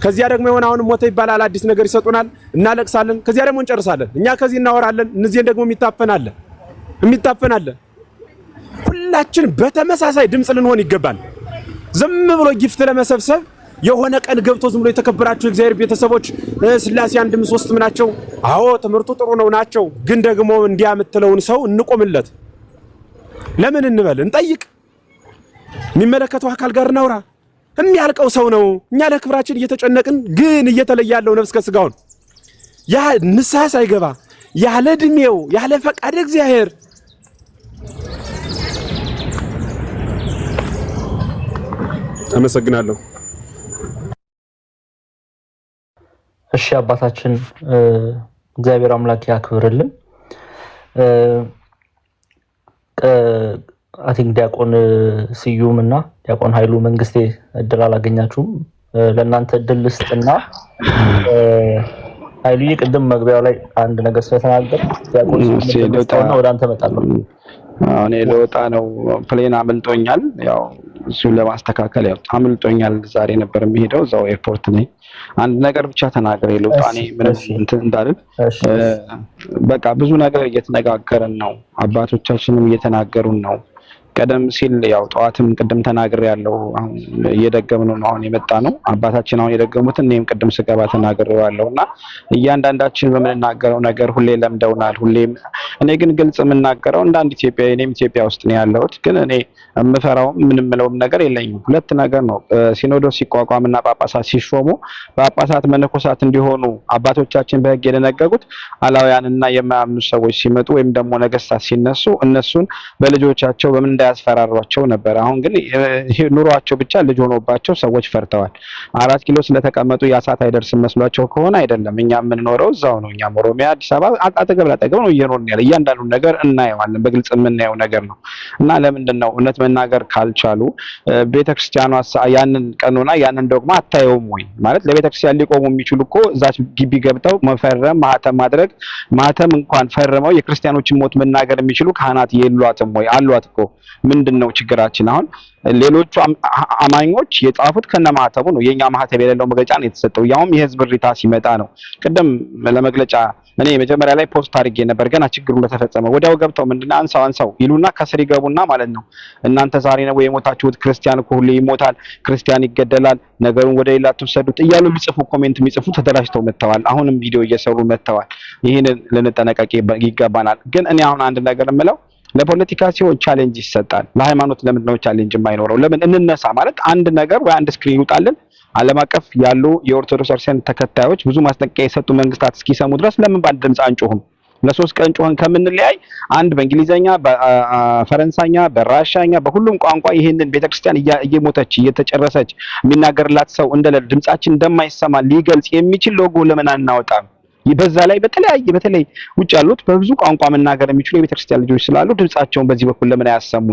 ከዚያ ደግሞ የሆነ አሁን ሞተ ይባላል፣ አዲስ ነገር ይሰጡናል፣ እናለቅሳለን። ከዚያ ደግሞ እንጨርሳለን። እኛ ከዚህ እናወራለን፣ እነዚህን ደግሞ የሚታፈናል። ሁላችን በተመሳሳይ ድምጽ ልንሆን ይገባል። ዝም ብሎ ጊፍት ለመሰብሰብ የሆነ ቀን ገብቶ ዝም ብሎ የተከበራችሁ እግዚአብሔር ቤተሰቦች ስላሴ አንድም ሶስትም ናቸው። አዎ ትምህርቱ ጥሩ ነው ናቸው። ግን ደግሞ እንዲያ የምትለውን ሰው እንቆምለት። ለምን እንበል እንጠይቅ። የሚመለከተው አካል ጋር እናውራ። የሚያልቀው ሰው ነው። እኛ ለክብራችን እየተጨነቅን ግን እየተለየ ያለው ነፍስ ከስጋው ያ ንስሐ ሳይገባ ያለ እድሜው ያለ ፈቃድ እግዚአብሔር አመሰግናለሁ። እሺ አባታችን እግዚአብሔር አምላክ ያክብርልን። አቲንክ ዲያቆን ስዩም እና ዲያቆን ኃይሉ መንግስቴ እድል አላገኛችሁም። ለእናንተ እድል ልስጥና ኃይሉዬ ቅድም መግቢያው ላይ አንድ ነገር ስለተናገር ዲያቆን ስዩም ወደ አንተ እመጣለሁ። እኔ ለወጣ ነው ፕሌን አምልጦኛል። ያው እሱን ለማስተካከል ያው አምልጦኛል። ዛሬ ነበር የሚሄደው እዛው ኤርፖርት ነኝ። አንድ ነገር ብቻ ተናገር ለወጣ እኔ ምንም እንትን እንዳልል በቃ ብዙ ነገር እየተነጋገርን ነው። አባቶቻችንም እየተናገሩን ነው። ቀደም ሲል ያው ጠዋትም ቅድም ተናግሬ ያለው አሁን እየደገምነው ነው። አሁን የመጣ ነው አባታችን አሁን የደገሙት እኔም ቅድም ስገባ ተናግሬዋለሁና እያንዳንዳችን በምንናገረው ነገር ሁሌ ለምደውናል። ሁሌም እኔ ግን ግልጽ የምናገረው እንደ አንድ ኢትዮጵያዊ እኔም ኢትዮጵያ ውስጥ ነው ያለሁት። ግን እኔ የምፈራውም ምንም ምለውም ነገር የለኝም። ሁለት ነገር ነው። ሲኖዶስ ሲቋቋምና ጳጳሳት ሲሾሙ ጳጳሳት መነኮሳት እንዲሆኑ አባቶቻችን በሕግ የደነገጉት አላውያንና የማያምኑ ሰዎች ሲመጡ ወይም ደግሞ ነገስታት ሲነሱ እነሱን በልጆቻቸው በምን እንዳያስፈራሯቸው ነበር። አሁን ግን ኑሯቸው ብቻ ልጅ ሆኖባቸው ሰዎች ፈርተዋል። 4 ኪሎ ስለተቀመጡ ያሳት አይደርስም መስሏቸው ከሆነ አይደለም። እኛ የምንኖረው እዛው ነው። እኛም ኦሮሚያ አዲስ አበባ አጠገብ ለአጠገብ ነው እየኖርን ያለ። እያንዳንዱ ነገር እናየዋለን። በግልጽ የምናየው ነገር ነው እና ለምንድን ነው እውነት መናገር ካልቻሉ ቤተክርስቲያኗ ያንን ቀኖና ያንን ዶግማ አታየውም ወይ? ማለት ለቤተክርስቲያን ሊቆሙ የሚችሉ እኮ እዛች ግቢ ገብተው መፈረም ማህተም ማድረግ ማህተም እንኳን ፈርመው የክርስቲያኖችን ሞት መናገር የሚችሉ ካህናት የሏትም ወይ? አሏት እኮ። ምንድነው ችግራችን? አሁን ሌሎቹ አማኞች የጻፉት ከነማህተቡ ነው። የኛ ማህተብ የሌለው መግለጫ ነው የተሰጠው። ያውም የህዝብ ሪታ ሲመጣ ነው። ቅድም ለመግለጫ እኔ መጀመሪያ ላይ ፖስት አድርጌ ነበር። ገና ችግሩ እንደተፈጸመ ወዲያው ገብተው ምንድነው አንሳው ይሉና ከስር ይገቡና ማለት ነው እናንተ ዛሬ ነው የሞታችሁት፣ ክርስቲያን እኮ ሁሌ ይሞታል፣ ክርስቲያን ይገደላል፣ ነገሩን ወደ ሌላ ትወሰዱት እያሉ የሚጽፉ ኮሜንት የሚጽፉ ተደራጅተው መጥተዋል። አሁንም ቪዲዮ እየሰሩ መጥተዋል። ይሄን ልንጠነቀቅ ይገባናል። ግን እኔ አሁን አንድ ነገር የምለው ለፖለቲካ ሲሆን ቻሌንጅ ይሰጣል። ለሃይማኖት ለምን ነው ቻሌንጅ የማይኖረው? ለምን እንነሳ ማለት አንድ ነገር ወይ አንድ ስክሪን ይውጣልን። ዓለም አቀፍ ያሉ የኦርቶዶክስ ክርስቲያን ተከታዮች ብዙ ማስጠንቀቂያ የሰጡ መንግስታት እስኪሰሙ ድረስ ለምን በአንድ ድምፅ አንጮህም? ለ3 ቀን ጮህን ከምንለያይ አንድ በእንግሊዘኛ፣ በፈረንሳይኛ፣ በራሻኛ በሁሉም ቋንቋ ይሄንን ቤተክርስቲያን እየሞተች እየተጨረሰች የሚናገርላት ሰው እንደሌለ ድምጻችን እንደማይሰማ ሊገልጽ የሚችል ሎጎ ለምን አናወጣም? በዛ ላይ በተለይ ውጭ ያሉት በብዙ ቋንቋ መናገር የሚችሉ የቤተክርስቲያን ልጆች ስላሉ ድምጻቸውን በዚህ በኩል ለምን አያሰሙ?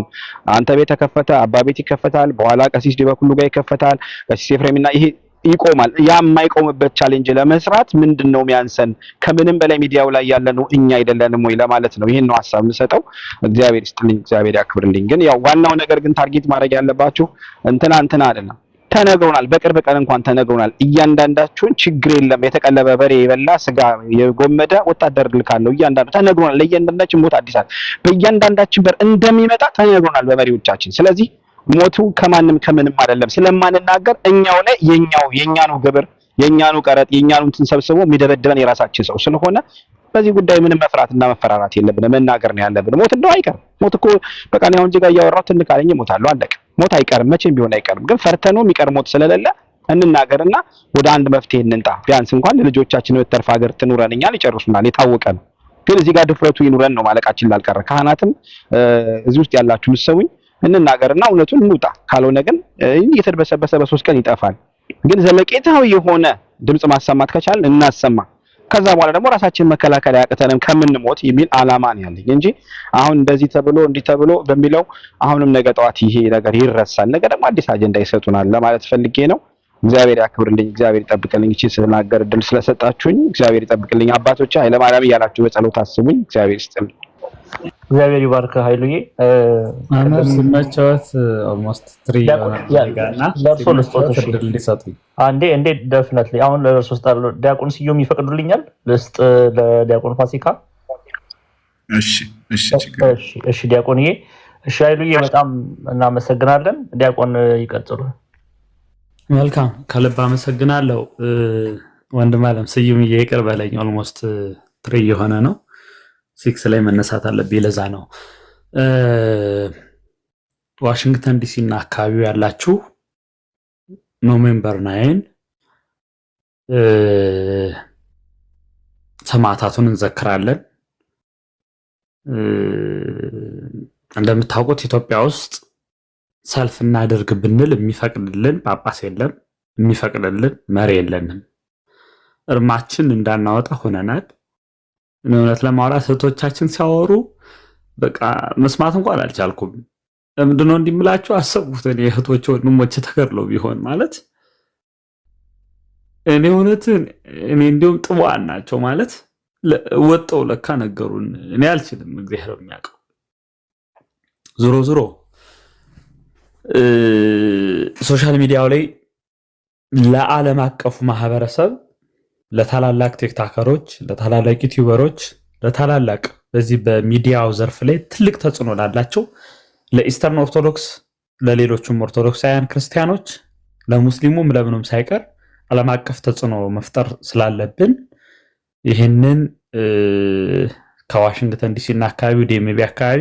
አንተ ቤት ተከፈተ፣ አባ ቤት ይከፈታል፣ በኋላ ቀሲስ ዲበኩሉ ጋር ይከፈታል፣ ቀሲስ ኤፍሬምና ይሄ ይቆማል። ያ የማይቆምበት ቻሌንጅ ለመስራት ምንድነው የሚያንሰን? ከምንም በላይ ሚዲያው ላይ ያለነው እኛ አይደለንም ወይ ለማለት ነው። ይሄን ነው ሐሳብ የምሰጠው። እግዚአብሔር ይስጥልኝ፣ እግዚአብሔር ያክብርልኝ። ግን ያው ዋናው ነገር ግን ታርጌት ማድረግ ያለባችሁ እንትና አይደለም። ተነግሮናል፣ በቅርብ ቀን እንኳን ተነግሮናል። እያንዳንዳችሁን ችግር የለም የተቀለበ በሬ የበላ ስጋ የጎመደ ወታደር ልካለሁ እያንዳንዱ ተነግሮናል። ለእያንዳንዳችን ሞት አዲሳት በእያንዳንዳችን በር እንደሚመጣ ተነግሮናል በመሪዎቻችን። ስለዚህ ሞቱ ከማንም ከምንም አይደለም ስለማንናገር እኛው ላይ የኛኑ ግብር የኛኑ ቀረጥ የኛኑ እንትን ሰብስቦ የሚደበድበን የራሳችን ሰው ስለሆነ በዚህ ጉዳይ ምንም መፍራትና መፈራራት የለብንም። መናገር ነው ያለብን። ሞት እንደው አይቀርም። ሞት እኮ በቃ ነው እዚህ ጋር እያወራሁ ትንካለኝ እሞታለሁ፣ አለቀ። ሞት አይቀርም፣ መቼም ቢሆን አይቀርም። ግን ፈርተነው የሚቀር ሞት ስለሌለ እንናገርና ወደ አንድ መፍትሄ እንንጣ። ቢያንስ እንኳን ለልጆቻችን የምትተርፍ ሀገር ትኑረን። እኛን ይጨርሱናል፣ የታወቀ ነው። ግን እዚህ ጋር ድፍረቱ ይኑረን ነው ማለቃችን ላልቀረ። ካህናትም እዚህ ውስጥ ያላችሁ ምሰውኝ እንናገርና እውነቱን እንውጣ። ካልሆነ ግን እየተደበሰበሰ በ3 ቀን ይጠፋል። ግን ዘለቄታዊ የሆነ ድምጽ ማሰማት ከቻልን እናሰማ። ከዛ በኋላ ደግሞ ራሳችን መከላከል ያቅተንም ከምንሞት የሚል አላማ ነው ያለኝ እንጂ አሁን እንደዚህ ተብሎ እንዲህ ተብሎ በሚለው አሁንም ነገ ጠዋት ይሄ ነገር ይረሳል። ነገ ደግሞ አዲስ አጀንዳ ይሰጡናል ለማለት ፈልጌ ነው። እግዚአብሔር ያክብርልኝ፣ እግዚአብሔር ይጠብቅልኝ። እቺ ስለናገር እድል ስለሰጣችሁኝ እግዚአብሔር ይጠብቅልኝ። አባቶች ኃይለ ማርያም እያላችሁ በጸሎት አስቡኝ። እግዚአብሔር ይስጥልኝ። እግዚአብሔር ይባርክ ኃይሉዬ። ማመር ሲመቸወት ኦልሞስት 3 ያጋና ለርሶ ለስጦታ እንዲሰጡኝ እንዴ ዴፊኒትሊ አሁን ለርሶ ስጣለው ዲያቆን ስዩም ይፈቅዱልኛል ልስጥ ለዲያቆን ፋሲካ? እሺ ዲያቆንዬ። እሺ ኃይሉዬ በጣም እናመሰግናለን። ዲያቆን ይቀጥሉ። መልካም ከልብ አመሰግናለሁ ወንድም አለም ስዩም። ይቅር በለኝ ኦልሞስት 3 የሆነ ነው 6 ላይ መነሳት አለብኝ። ለዛ ነው ዋሽንግተን ዲሲ እና አካባቢው ያላችሁ ኖቬምበር 9 ሰማዕታቱን እንዘክራለን። እንደምታውቁት ኢትዮጵያ ውስጥ ሰልፍ እናደርግ ብንል የሚፈቅድልን ጳጳስ የለም፣ የሚፈቅድልን መሪ የለንም። እርማችን እንዳናወጣ ሆነናል። እውነት ለማውራት እህቶቻችን ሲያወሩ በቃ መስማት እንኳን አልቻልኩም። ለምንድነው እንዲምላችሁ አሰብኩት። እኔ እህቶች ወንድሞች ተከርለው ቢሆን ማለት እኔ እንዲሁም ጥዋን ናቸው ማለት ወጣው ለካ ነገሩን እኔ አልችልም። እግዚአብሔር የሚያውቀው። ዞሮ ሶሻል ሚዲያው ላይ ለዓለም አቀፉ ማህበረሰብ ለታላላቅ ቲክቶከሮች፣ ለታላላቅ ዩቲዩበሮች፣ ለታላላቅ በዚህ በሚዲያው ዘርፍ ላይ ትልቅ ተጽዕኖ ላላቸው ለኢስተርን ኦርቶዶክስ፣ ለሌሎችም ኦርቶዶክሳውያን ክርስቲያኖች፣ ለሙስሊሙም ለምንም ሳይቀር ዓለም አቀፍ ተጽዕኖ መፍጠር ስላለብን ይህንን ከዋሽንግተን ዲሲ እና አካባቢው ዲኤምቪ አካባቢ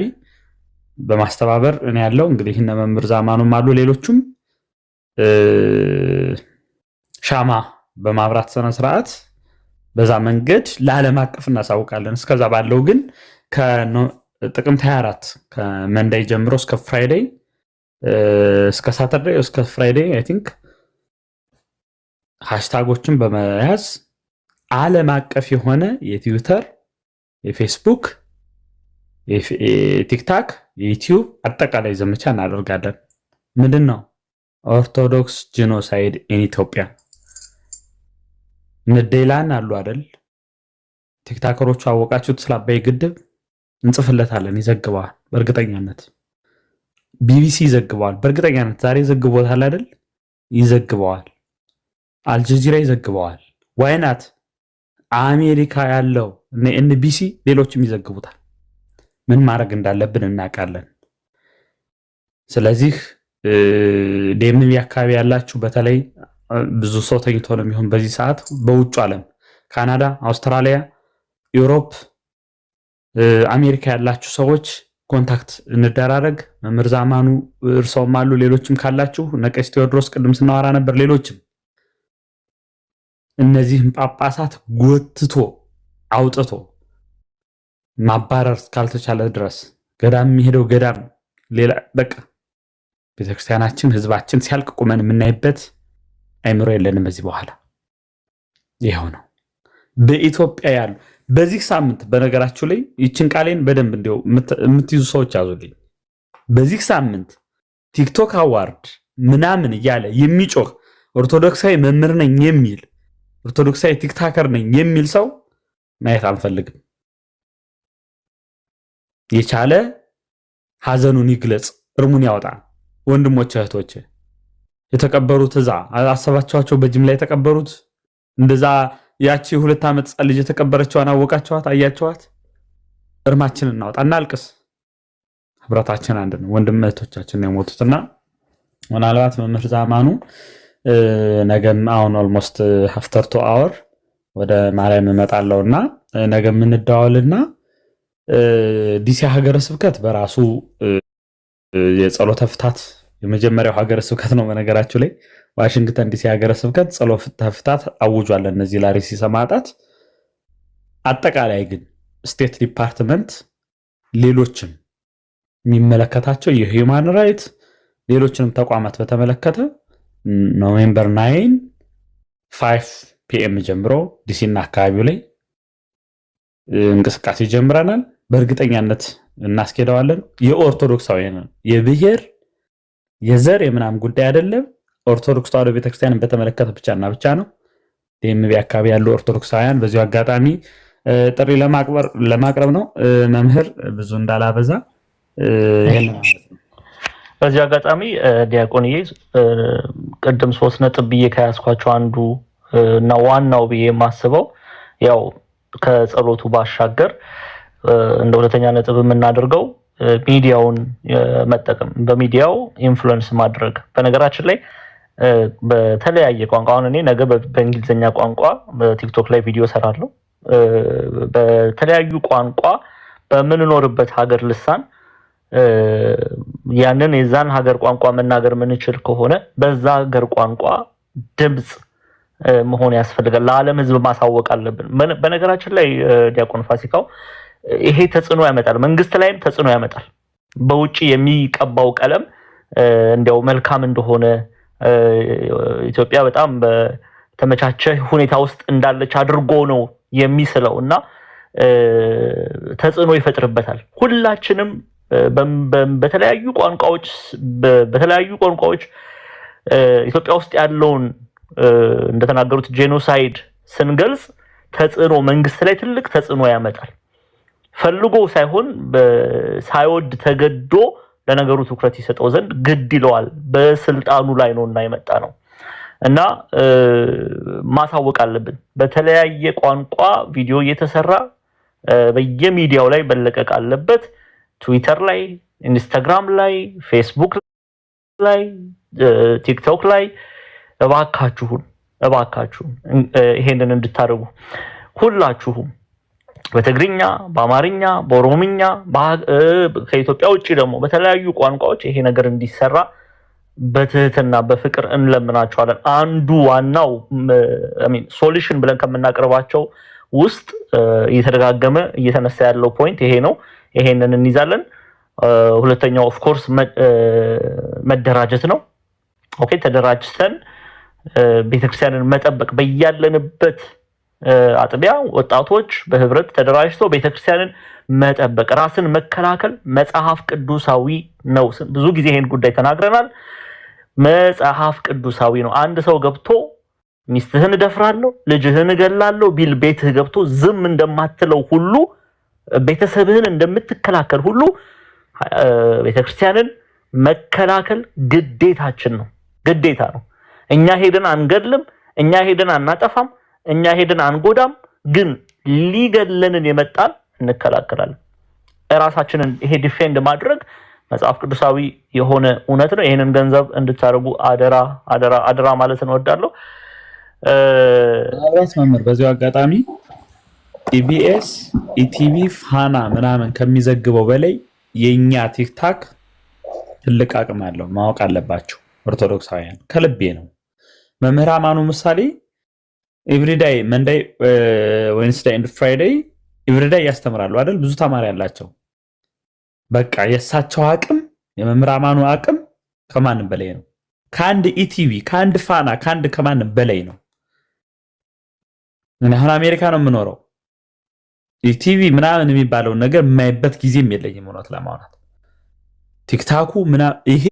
በማስተባበር እኔ ያለው እንግዲህ እነ መምህር ዛማኑም አሉ ሌሎችም ሻማ በማብራት ስነ ስርዓት በዛ መንገድ ለዓለም አቀፍ እናሳውቃለን። እስከዛ ባለው ግን ከጥቅምት 24 ከመንዳይ ጀምሮ እስከ ፍራይዴይ እስከ ሳተርዴይ እስከ ፍራይዴይ አይ ቲንክ ሃሽታጎችን በመያዝ ዓለም አቀፍ የሆነ የትዊተር፣ የፌስቡክ፣ የቲክታክ፣ የዩቲዩብ አጠቃላይ ዘመቻ እናደርጋለን። ምንድነው ኦርቶዶክስ ጂኖሳይድ ኢን ኢትዮጵያ። ነዴላን አሉ አይደል? ቲክታከሮቹ አወቃችሁት? ስለ አባይ ግድብ እንጽፍለታለን፣ ይዘግበዋል በእርግጠኛነት። ቢቢሲ ይዘግበዋል በእርግጠኛነት። ዛሬ ዘግቦታል አይደል? ይዘግበዋል። አልጀዚራ ይዘግበዋል። ዋይናት አሜሪካ ያለው ኤንቢሲ ሌሎችም ይዘግቡታል። ምን ማድረግ እንዳለብን እናውቃለን። ስለዚህ ዲኤምቪ አካባቢ ያላችሁ በተለይ ብዙ ሰው ተኝቶ ነው የሚሆን በዚህ ሰዓት። በውጭ ዓለም ካናዳ፣ አውስትራሊያ፣ ዩሮፕ፣ አሜሪካ ያላችሁ ሰዎች ኮንታክት እንደራረግ። መምህር ዛማኑ እርሰውም አሉ፣ ሌሎችም ካላችሁ ነቀስ ቴዎድሮስ ቅድም ስናወራ ነበር። ሌሎችም እነዚህም ጳጳሳት ጎትቶ አውጥቶ ማባረር ካልተቻለ ድረስ ገዳም የሚሄደው ገዳም ሌላ በቃ ቤተክርስቲያናችን ህዝባችን ሲያልቅ ቁመን የምናይበት አይምሮ የለንም። በዚህ በኋላ ይሄው ነው። በኢትዮጵያ ያሉ በዚህ ሳምንት በነገራችሁ ላይ ይችን ቃሌን በደንብ እንደው የምትይዙ ሰዎች ያዙልኝ። በዚህ ሳምንት ቲክቶክ አዋርድ ምናምን እያለ የሚጮህ ኦርቶዶክሳዊ መምህር ነኝ የሚል ኦርቶዶክሳዊ ቲክታከር ነኝ የሚል ሰው ማየት አንፈልግም። የቻለ ሀዘኑን ይግለጽ፣ እርሙን ያወጣ። ወንድሞች እህቶች የተቀበሩት እዛ አሰባቸዋቸው በጅምላ የተቀበሩት እንደዛ ያቺ 2 ዓመት ልጅ የተቀበረችዋን አወቃቸዋት፣ አያቸዋት። እርማችንን እናውጣ፣ እናልቅስ። ህብረታችን አንድ ነው። ወንድም እህቶቻችን የሞቱትና ምናልባት መምህር ዛማኑ ነገም አሁን ኦልሞስት አፍተር 2 አወር ወደ ማርያም እመጣለሁና ነገ እንደዋወልና ዲሲ ሀገረ ስብከት በራሱ የጸሎተ ፍታት የመጀመሪያው ሀገረ ስብከት ነው። በነገራችሁ ላይ ዋሽንግተን ዲሲ ሀገረ ስብከት ጸሎተ ፍታት አውጇል እነዚህ ላሪሲ ሰማዕታት። አጠቃላይ ግን ስቴት ዲፓርትመንት ሌሎችም የሚመለከታቸው የሂውማን ራይት ሌሎችንም ተቋማት በተመለከተ ኖቬምበር 9 5 PM ጀምሮ ዲሲና አካባቢው ላይ እንቅስቃሴ ጀምረናል። በእርግጠኛነት እናስኬደዋለን። የኦርቶዶክሳውያን የብሔር የዘር የምናም ጉዳይ አይደለም። ኦርቶዶክስ ተዋሕዶ ቤተክርስቲያንን በተመለከተ ብቻና ብቻ ነው። ዲኤምቢ አካባቢ ያሉ ኦርቶዶክሳውያን በዚሁ አጋጣሚ ጥሪ ለማቅረብ ነው። መምህር ብዙ እንዳላበዛ ይሄን ማለት ነው። በዚህ አጋጣሚ ዲያቆንዬ ቅድም 3 ነጥብ ብዬ ከያዝኳቸው አንዱ እና ዋናው ብዬ የማስበው ያው ከጸሎቱ ባሻገር እንደ ሁለተኛ ነጥብ የምናደርገው ሚዲያውን መጠቀም፣ በሚዲያው ኢንፍሉዌንስ ማድረግ። በነገራችን ላይ በተለያየ ቋንቋ አሁን እኔ ነገ በእንግሊዝኛ ቋንቋ በቲክቶክ ላይ ቪዲዮ ሰራለሁ። በተለያዩ ቋንቋ በምንኖርበት ሀገር ልሳን ያንን የዛን ሀገር ቋንቋ መናገር ምንችል ከሆነ በዛ ሀገር ቋንቋ ድምጽ መሆን ያስፈልጋል። ለዓለም ሕዝብ ማሳወቅ አለብን። በነገራችን ላይ ዲያቆን ፋሲካው ይሄ ተጽዕኖ ያመጣል፣ መንግስት ላይም ተጽዕኖ ያመጣል። በውጪ የሚቀባው ቀለም እንዲያው መልካም እንደሆነ ኢትዮጵያ በጣም በተመቻቸ ሁኔታ ውስጥ እንዳለች አድርጎ ነው የሚስለው እና ተጽዕኖ ይፈጥርበታል። ሁላችንም በተለያዩ ቋንቋዎች ኢትዮጵያ ውስጥ ያለውን እንደተናገሩት ጄኖሳይድ ስንገልጽ ተጽዕኖ መንግስት ላይ ትልቅ ተጽዕኖ ያመጣል። ፈልጎ ሳይሆን ሳይወድ ተገዶ ለነገሩ ትኩረት ይሰጠው ዘንድ ግድ ይለዋል። በስልጣኑ ላይ ነውና የመጣ ነው እና ማሳወቅ አለብን። በተለያየ ቋንቋ ቪዲዮ እየተሰራ በየሚዲያው ላይ መለቀቅ አለበት። ትዊተር ላይ፣ ኢንስታግራም ላይ፣ ፌስቡክ ላይ፣ ቲክቶክ ላይ እባካችሁን ይሄንን እንድታደርጉ ሁላችሁም በትግርኛ፣ በአማርኛ፣ በኦሮምኛ ከኢትዮጵያ ውጪ ደግሞ በተለያዩ ቋንቋዎች ይሄ ነገር እንዲሰራ በትህትና በፍቅር እንለምናቸዋለን። አንዱ ዋናው ሶሉሽን ብለን ከምናቀርባቸው ውስጥ እየተደጋገመ እየተነሳ ያለው ፖይንት ይሄ ነው። ይሄንን እንይዛለን። ሁለተኛው ኦፍ ኮርስ መደራጀት ነው። ኦኬ፣ ተደራጅተን ቤተክርስቲያንን መጠበቅ በያለንበት አጥቢያ ወጣቶች በህብረት ተደራጅተው ቤተክርስቲያንን መጠበቅ፣ ራስን መከላከል መጽሐፍ ቅዱሳዊ ነው። ብዙ ጊዜ ይሄን ጉዳይ ተናግረናል። መጽሐፍ ቅዱሳዊ ነው። አንድ ሰው ገብቶ ሚስትህን እደፍራለሁ፣ ልጅህን እገላለሁ ቢል ቤትህ ገብቶ ዝም እንደማትለው ሁሉ ቤተሰብህን እንደምትከላከል ሁሉ ቤተክርስቲያንን መከላከል ግዴታችን ነው። ግዴታ ነው። እኛ ሄደን አንገድልም፣ እኛ ሄደን አናጠፋም፣ እኛ ሄደን አንጎዳም። ግን ሊገለንን የመጣን እንከላከላለን። ራሳችንን ይሄ ዲፌንድ ማድረግ መጽሐፍ ቅዱሳዊ የሆነ እውነት ነው። ይሄንን ገንዘብ እንድታደርጉ አደራ አደራ አደራ ማለት እንወዳለሁ። አብራስ መምህር በዚሁ አጋጣሚ ኢቢኤስ፣ ኢቲቪ፣ ፋና ምናምን ከሚዘግበው በላይ የኛ ቲክታክ ትልቅ አቅም አለው። ማወቅ አለባቸው ኦርቶዶክሳውያን። ከልቤ ነው። መምህር አማኑ ምሳሌ ኤቭሪዳይ መንዳይ፣ ዌንስዳይ ኤንድ ፍራይዴይ ኤቭሪዳይ ያስተምራሉ አይደል? ብዙ ተማሪ ያላቸው። በቃ የእሳቸው አቅም የመምህር አማኑ አቅም ከማንም በላይ ነው። ከአንድ ኢቲቪ፣ ከአንድ ፋና፣ ከአንድ ከማንም በላይ ነው። እኔ አሁን አሜሪካ ነው የምኖረው። ቲቪ ምናምን የሚባለው ነገር የማይበት ጊዜም የለኝም እውነት ለማውራት ቲክታኩ ምናምን ይሄ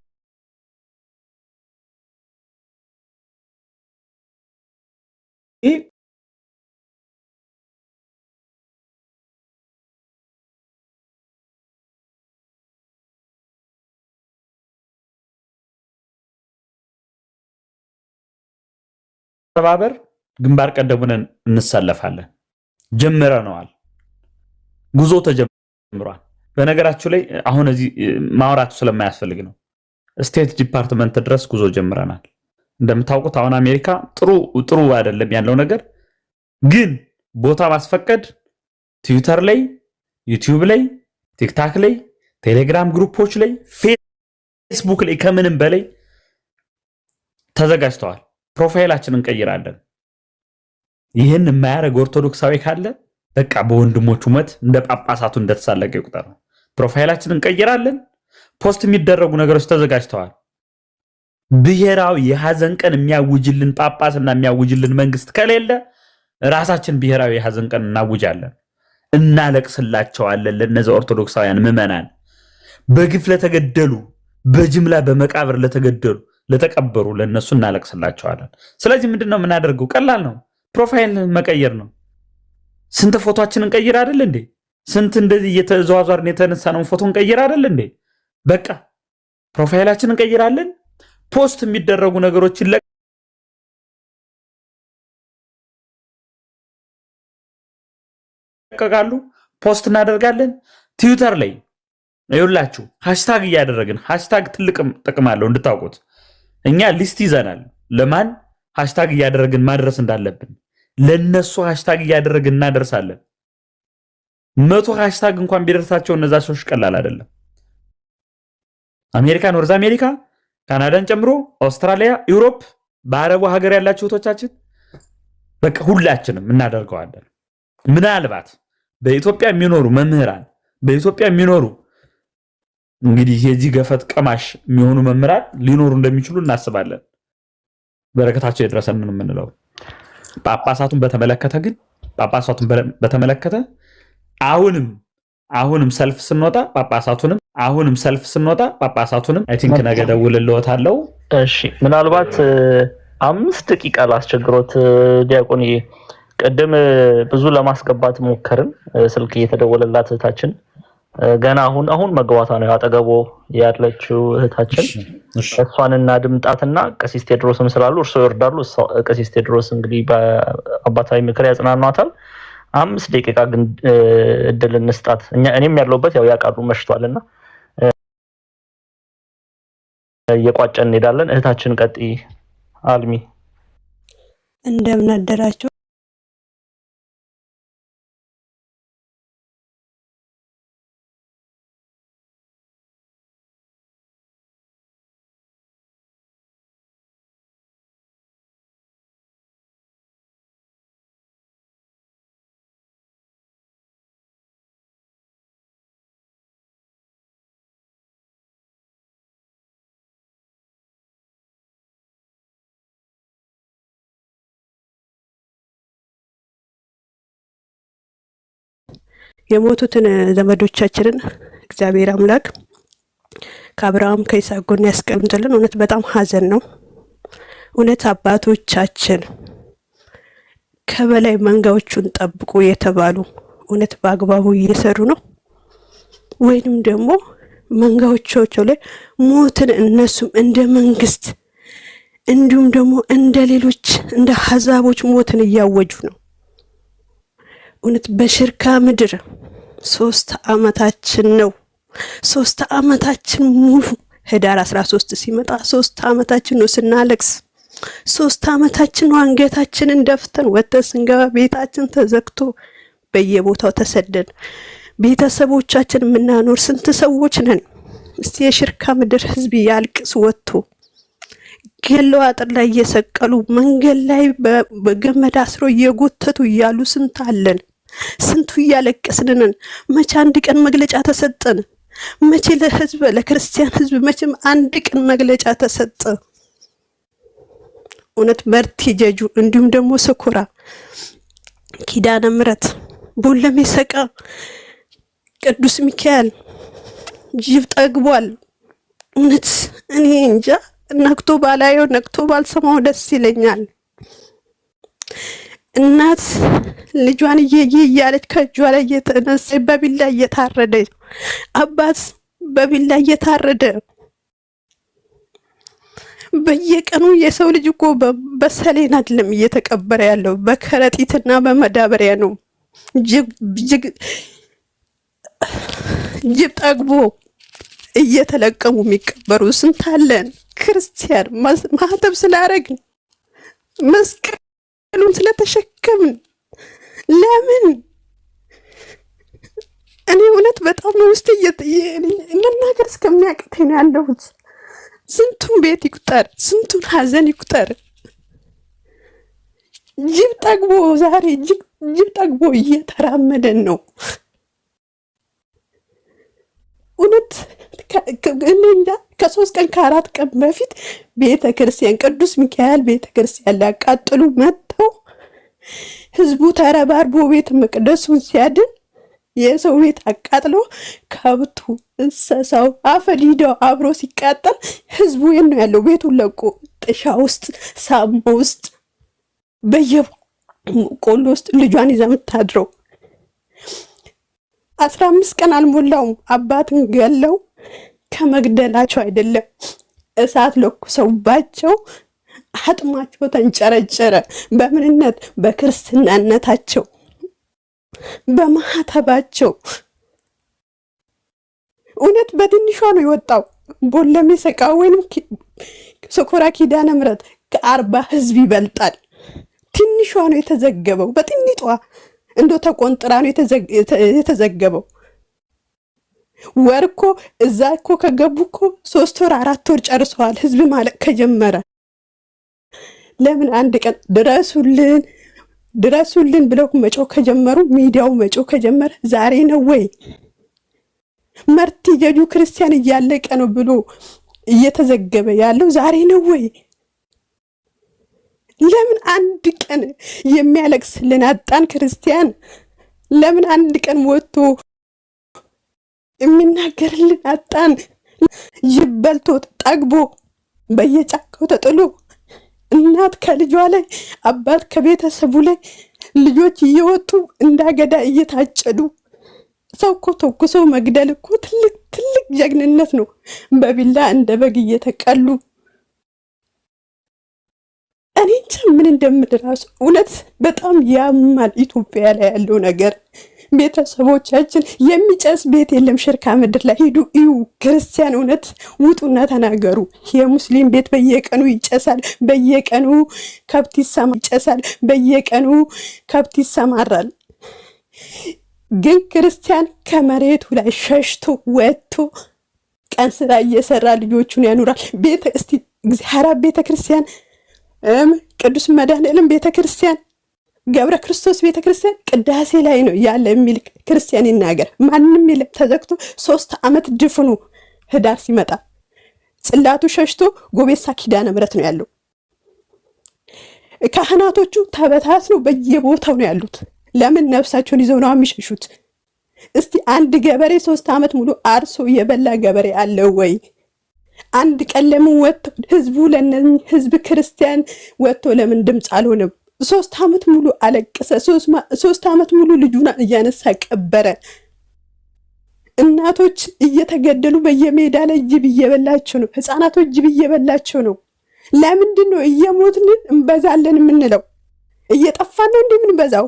ተባበር ግንባር ቀደሙን እንሰለፋለን። ጀምረነዋል። ጉዞ ተጀምሯል። በነገራችሁ ላይ አሁን እዚህ ማውራቱ ስለማያስፈልግ ነው። ስቴት ዲፓርትመንት ድረስ ጉዞ ጀምረናል። እንደምታውቁት አሁን አሜሪካ ጥሩ አይደለም ያለው ነገር፣ ግን ቦታ ማስፈቀድ ትዊተር ላይ፣ ዩቲዩብ ላይ፣ ቲክታክ ላይ፣ ቴሌግራም ግሩፖች ላይ፣ ፌስቡክ ላይ ከምንም በላይ ተዘጋጅተዋል። ፕሮፋይላችንን እንቀይራለን። ይህን የማያደርግ ኦርቶዶክሳዊ ካለ በቃ በወንድሞቹ ሞት እንደ ጳጳሳቱ እንደተሳለቀ ይቁጠር። ፕሮፋይላችንን እንቀይራለን። ፖስት የሚደረጉ ነገሮች ተዘጋጅተዋል። ብሔራዊ የሐዘን ቀን የሚያውጅልን ጳጳስና የሚያውጅልን መንግስት ከሌለ ራሳችን ብሔራዊ የሐዘን ቀን እናውጃለን። እናለቅስላቸዋለን። ለነዚህ ኦርቶዶክሳውያን ምዕመናን በግፍ ለተገደሉ፣ በጅምላ በመቃብር ለተገደሉ ለተቀበሩ ለነሱ እናለቅስላቸዋለን። ስለዚህ ምንድነው የምናደርገው? ቀላል ነው። ፕሮፋይል መቀየር ነው። ስንት ፎቶአችንን እንቀይር አይደል እንዴ? ስንት እንደዚህ እየተዘዋወርን የተነሳነው ፎቶ እንቀይር አይደል እንዴ? በቃ ፕሮፋይላችንን እንቀይራለን። ፖስት የሚደረጉ ነገሮችን ለቀቃሉ፣ ፖስት እናደርጋለን። ትዊተር ላይ ይኸውላችሁ ሃሽታግ እያደረግን፣ ሃሽታግ ትልቅ ጥቅም አለው እንድታውቁት። እኛ ሊስት ይዘናል ለማን ሃሽታግ እያደረግን ማድረስ እንዳለብን። ለነሱ ሃሽታግ እያደረግን እናደርሳለን። 100 ሃሽታግ እንኳን ቢደርሳቸው እነዛ ሰዎች ቀላል አይደለም። አሜሪካ፣ ኖርዝ አሜሪካ፣ ካናዳን ጨምሮ አውስትራሊያ፣ ዩሮፕ፣ በአረቡ ሀገር ያላችሁ እህቶቻችን በቃ ሁላችንም እናደርገዋለን። ምናልባት በኢትዮጵያ የሚኖሩ መምህራን፣ በኢትዮጵያ የሚኖሩ እንግዲህ የዚህ ገፈት ቀማሽ የሚሆኑ መምህራን ሊኖሩ እንደሚችሉ እናስባለን። በረከታቸው የደረሰን ምን የምንለው ጳጳሳቱን በተመለከተ ግን ጳጳሳቱን በተመለከተ አሁንም ሰልፍ ስንወጣ ጳጳሳቱንም አይ ቲንክ ነገ ደውልልዎታለሁ። እሺ ምናልባት 5 ደቂቃ ላስቸግሮት ዲያቆን። ቅድም ብዙ ለማስገባት ሞከርን። ስልክ እየተደወለላት እህታችን ገና አሁን መግባቷ ነው አጠገቦ ያለችው እህታችን። እሷንና ድምጣትና ቀሲስ ቴድሮስም ስላሉ እርሶ ይወርዳሉ። ቀሲስ ቴድሮስ እንግዲህ በአባታዊ ምክር ያጽናኗታል። 5 ደቂቃ ግን እድል እንስጣት። እኔም ያለውበት ያው ያቃሉ መሽቷልና እየቋጨን እንሄዳለን። እህታችን ቀጥይ። አልሚ እንደምን አደራችሁ? የሞቱትን ዘመዶቻችንን እግዚአብሔር አምላክ ከአብርሃም ከይስሐቅ ጎን ያስቀምጥልን። እውነት በጣም ሀዘን ነው። እውነት አባቶቻችን ከበላይ መንጋዎቹን ጠብቁ የተባሉ እውነት በአግባቡ እየሰሩ ነው ወይንም ደግሞ መንጋዎቻቸው ላይ ሞትን እነሱም እንደ መንግስት እንዲሁም ደግሞ እንደ ሌሎች እንደ አሕዛቦች ሞትን እያወጁ ነው። እውነት በሽርካ ምድር 3 ዓመታችን ነው። 3 ዓመታችን ሙሉ ህዳር 13 ሲመጣ 3 ዓመታችን ነው ስናለቅስ። 3 ዓመታችን ነው አንገታችንን ደፍተን ወጥተን ስንገባ ቤታችን ተዘግቶ በየቦታው ተሰደን ቤተሰቦቻችን የምናኖር ስንት ሰዎች ነን? እስቲ የሽርካ ምድር ህዝብ ያልቅስ ወጥቶ ገለው አጥር ላይ እየሰቀሉ መንገድ ላይ በገመድ አስሮ እየጎተቱ እያሉ ስንት አለን? ስንቱ እያለቀስንን። መቼ አንድ ቀን መግለጫ ተሰጠን? መቼ ለህዝብ ለክርስቲያን ህዝብ መቼም አንድ ቀን መግለጫ ተሰጠ? እውነት መርቲ ጀጁ እንዲሁም ደግሞ ሰኮራ ኪዳነ ምሕረት፣ ቦለሜ ሰቃ፣ ቅዱስ ሚካኤል ጅብ ጠግቧል። እውነት እኔ እንጃ ነክቶ ባላየው ነክቶ ባልሰማው ደስ ይለኛል። እናት ልጇን እያለች ከእጇ ላይ እየተነሳ በቢላ እየታረደ፣ አባት በቢላ እየታረደ በየቀኑ የሰው ልጅ እኮ በሰሌን አይደለም እየተቀበረ ያለው በከረጢትና በመዳበሪያ ነው። ጅብ ጠግቦ እየተለቀሙ የሚቀበሩ ስንት አለን። ክርስቲያን ማህተብ ስላረግን መስቀሉን ስለተሸከምን ለምን? እኔ እውነት በጣም ነው ውስጥ መናገር እስከሚያቅተኝ ነው ያለሁት። ስንቱን ቤት ይቁጠር፣ ስንቱን ሀዘን ይቁጠር። ጅብ ጠግቦ ዛሬ ጅብ ጠግቦ እየተራመደን ነው። እውነት እንጃ ከ3 ቀን ከ4 ቀን በፊት ቤተ ክርስቲያን ቅዱስ ሚካኤል ቤተ ክርስቲያን ሊያቃጥሉ መጥተው ህዝቡ ተረባርቦ ቤተ መቅደሱን ሲያድን የሰው ቤት አቃጥሎ ከብቱ እንስሳው አፈዲዳው አብሮ ሲቃጠል ህዝቡ የት ነው ያለው? ቤቱን ለቆ ጥሻ ውስጥ ሳማ ውስጥ በየቆሎ ውስጥ ልጇን ይዛ የምታድረው 15 ቀን አልሞላውም። አባትን ገለው ከመግደላቸው አይደለም እሳት ለኩሰውባቸው አጥማቸው ተንጨረጨረ። በምንነት በክርስትናነታቸው በማህተባቸው እውነት በትንሿ ነው የወጣው። ቦለሜ ሰቃ ወይንም ሰኮራ ኪዳነ ምሕረት ከ40 ህዝብ ይበልጣል። ትንሿ ነው የተዘገበው። በትንሿ እንዶ ተቆንጥራ ነው የተዘገበው። ወር እኮ እዛ እኮ ከገቡ እኮ 3 ወር 4 ወር ጨርሰዋል። ህዝብ ማለቅ ከጀመረ ለምን አንድ ቀን ድረሱልን ብለው መጮህ ከጀመሩ፣ ሚዲያው መጮህ ከጀመረ ዛሬ ነው ወይ? መርቲ ጀጁ ክርስቲያን እያለቀ ነው ብሎ እየተዘገበ ያለው ዛሬ ነው ወይ? ለምን አንድ ቀን የሚያለቅስልን አጣን? ክርስቲያን ለምን አንድ ቀን ወጥቶ የሚናገርልን አጣን? ጅብ በልቶት ጠግቦ በየጫካው ተጥሎ እናት ከልጇ ላይ አባት ከቤተሰቡ ላይ ልጆች እየወጡ እንዳገዳ እየታጨዱ ሰው እኮ ተኩሰው መግደል እኮ ትልቅ ጀግንነት ነው። በቢላ እንደ በግ እየተቀሉ እኔ እንጃ ምን እንደምድራሱ። እውነት በጣም ያማል። ኢትዮጵያ ላይ ያለው ነገር ቤተሰቦቻችን የሚጨስ ቤት የለም ሽርካ ምድር ላይ ሂዱ እዩ። ክርስቲያን እውነት ውጡና ተናገሩ። የሙስሊም ቤት በየቀኑ ይጨሳል፣ በየቀኑ ከብት ይጨሳል፣ በየቀኑ ከብት ይሰማራል። ግን ክርስቲያን ከመሬቱ ላይ ሸሽቶ ወጥቶ ቀን ስራ እየሰራ ልጆቹን ያኑራል። እስቲ እግዚአብሔር ቤተ ክርስቲያን፣ ቅዱስ መድኃኔዓለም ቤተ ክርስቲያን፣ ገብረ ክርስቶስ ቤተ ክርስቲያን ቅዳሴ ላይ ነው ያለ የሚል ክርስቲያን ይናገር። ማንም የለም። ተዘግቶ 3 ዓመት ድፍኑ ህዳር ሲመጣ ጽላቱ ሸሽቶ ጎቤሳ ኪዳነ ምሕረት ነው ያለው። ካህናቶቹ ተበታትነው በየቦታው ነው ያሉት። ለምን? ነፍሳቸውን ይዘው ነው የሚሸሹት። እስቲ አንድ ገበሬ 3 ዓመት ሙሉ አርሶ የበላ ገበሬ አለ ወይ? አንድ ቀን ለምን ወጥቶ ህዝብ ክርስቲያን ወጥቶ ለምን ድምፅ አልሆነም? 3 ዓመት ሙሉ አለቀሰ። 3 ዓመት ሙሉ ልጁን እያነሳ ቀበረ። እናቶች እየተገደሉ በየሜዳ ላይ ጅብ እየበላቸው ነው። ህፃናቶች ጅብ እየበላቸው ነው። ለምንድን ነው እየሞትን እንበዛለን የምንለው? እየጠፋን ነው እንደምንበዛው?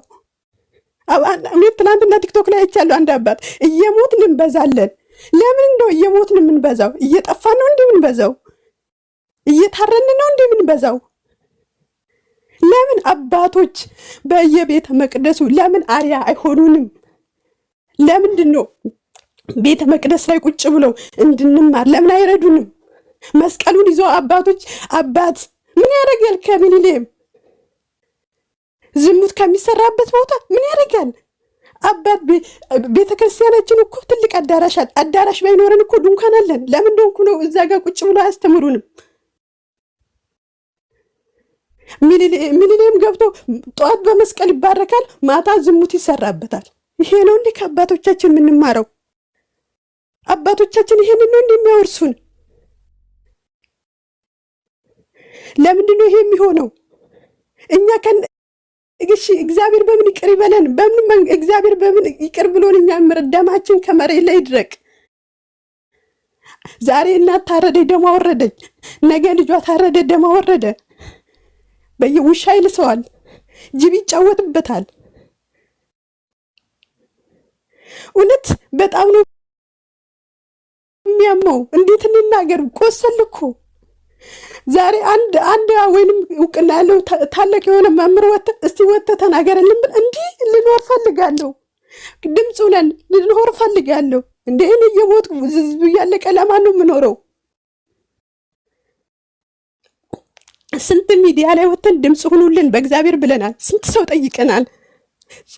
ትናንትና ቲክቶክ ላይ አይቻለሁ። አንድ አባት እየሞትን እንበዛለን። ለምን እንደው እየሞትን የምንበዛው? እየጠፋን ነው እንደምንበዛው? እየታረን ነው እንደምንበዛው? ለምን አባቶች በየቤተ መቅደሱ ለምን አርያ አይሆኑንም? ለምንድን ነው ቤተ መቅደስ ላይ ቁጭ ብለው እንድንማር ለምን አይረዱንም? መስቀሉን ይዞ አባት ምን ያደርጋል? ከሚኒሌም ዝሙት ከሚሰራበት ቦታ ምን ያደርጋል? አባት ቤተ ክርስቲያናችን እኮ ትልቅ አዳራሽ ባይኖረን እኮ ድንኳን አለን። ለምን እንደሆንኩ ነው እዛ ጋር ቁጭ ብሎ አያስተምሩንም? ሚሊኒየም ገብቶ ጠዋት በመስቀል ይባረካል፣ ማታ ዝሙት ይሰራበታል። ይሄ ነው እንዴ ከአባቶቻችን የምንማረው? አባቶቻችን ይሄንን ነው እንደሚያወርሱን? ለምንድን ነው ይሄ የሚሆነው? እኛ እሺ እግዚአብሔር በምን ይቅር ይበለን? እግዚአብሔር በምን ይቅር ብሎን እኛ ደማችን ከመሬት ላይ ይድረቅ? ዛሬ እናት ታረደ ደማ ወረደች፣ ነገ ልጇ ታረደ ደማ ወረደ። በየውሻ ይልሰዋል፣ ጅብ ይጫወትበታል። እውነት በጣም ነው የሚያመው። እንዴት እንናገር? ቆሰል እኮ ዛሬ አንድ ወይንም እውቅና ያለው ታላቅ የሆነ መምህር እስቲ ወጥተህ ተናገረልን ብል እንዲህ ልኖር ፈልጋለሁ፣ ድምፁ ነን ልኖር ፈልጋለሁ። እንደ እኔ እየሞትኩ ህዝቡ እያለቀ ለማን ነው የምኖረው? ስንት ሚዲያ ላይ ወጥተን ድምፅ ሁኑልን በእግዚአብሔር ብለናል። ስንት ሰው ጠይቀናል።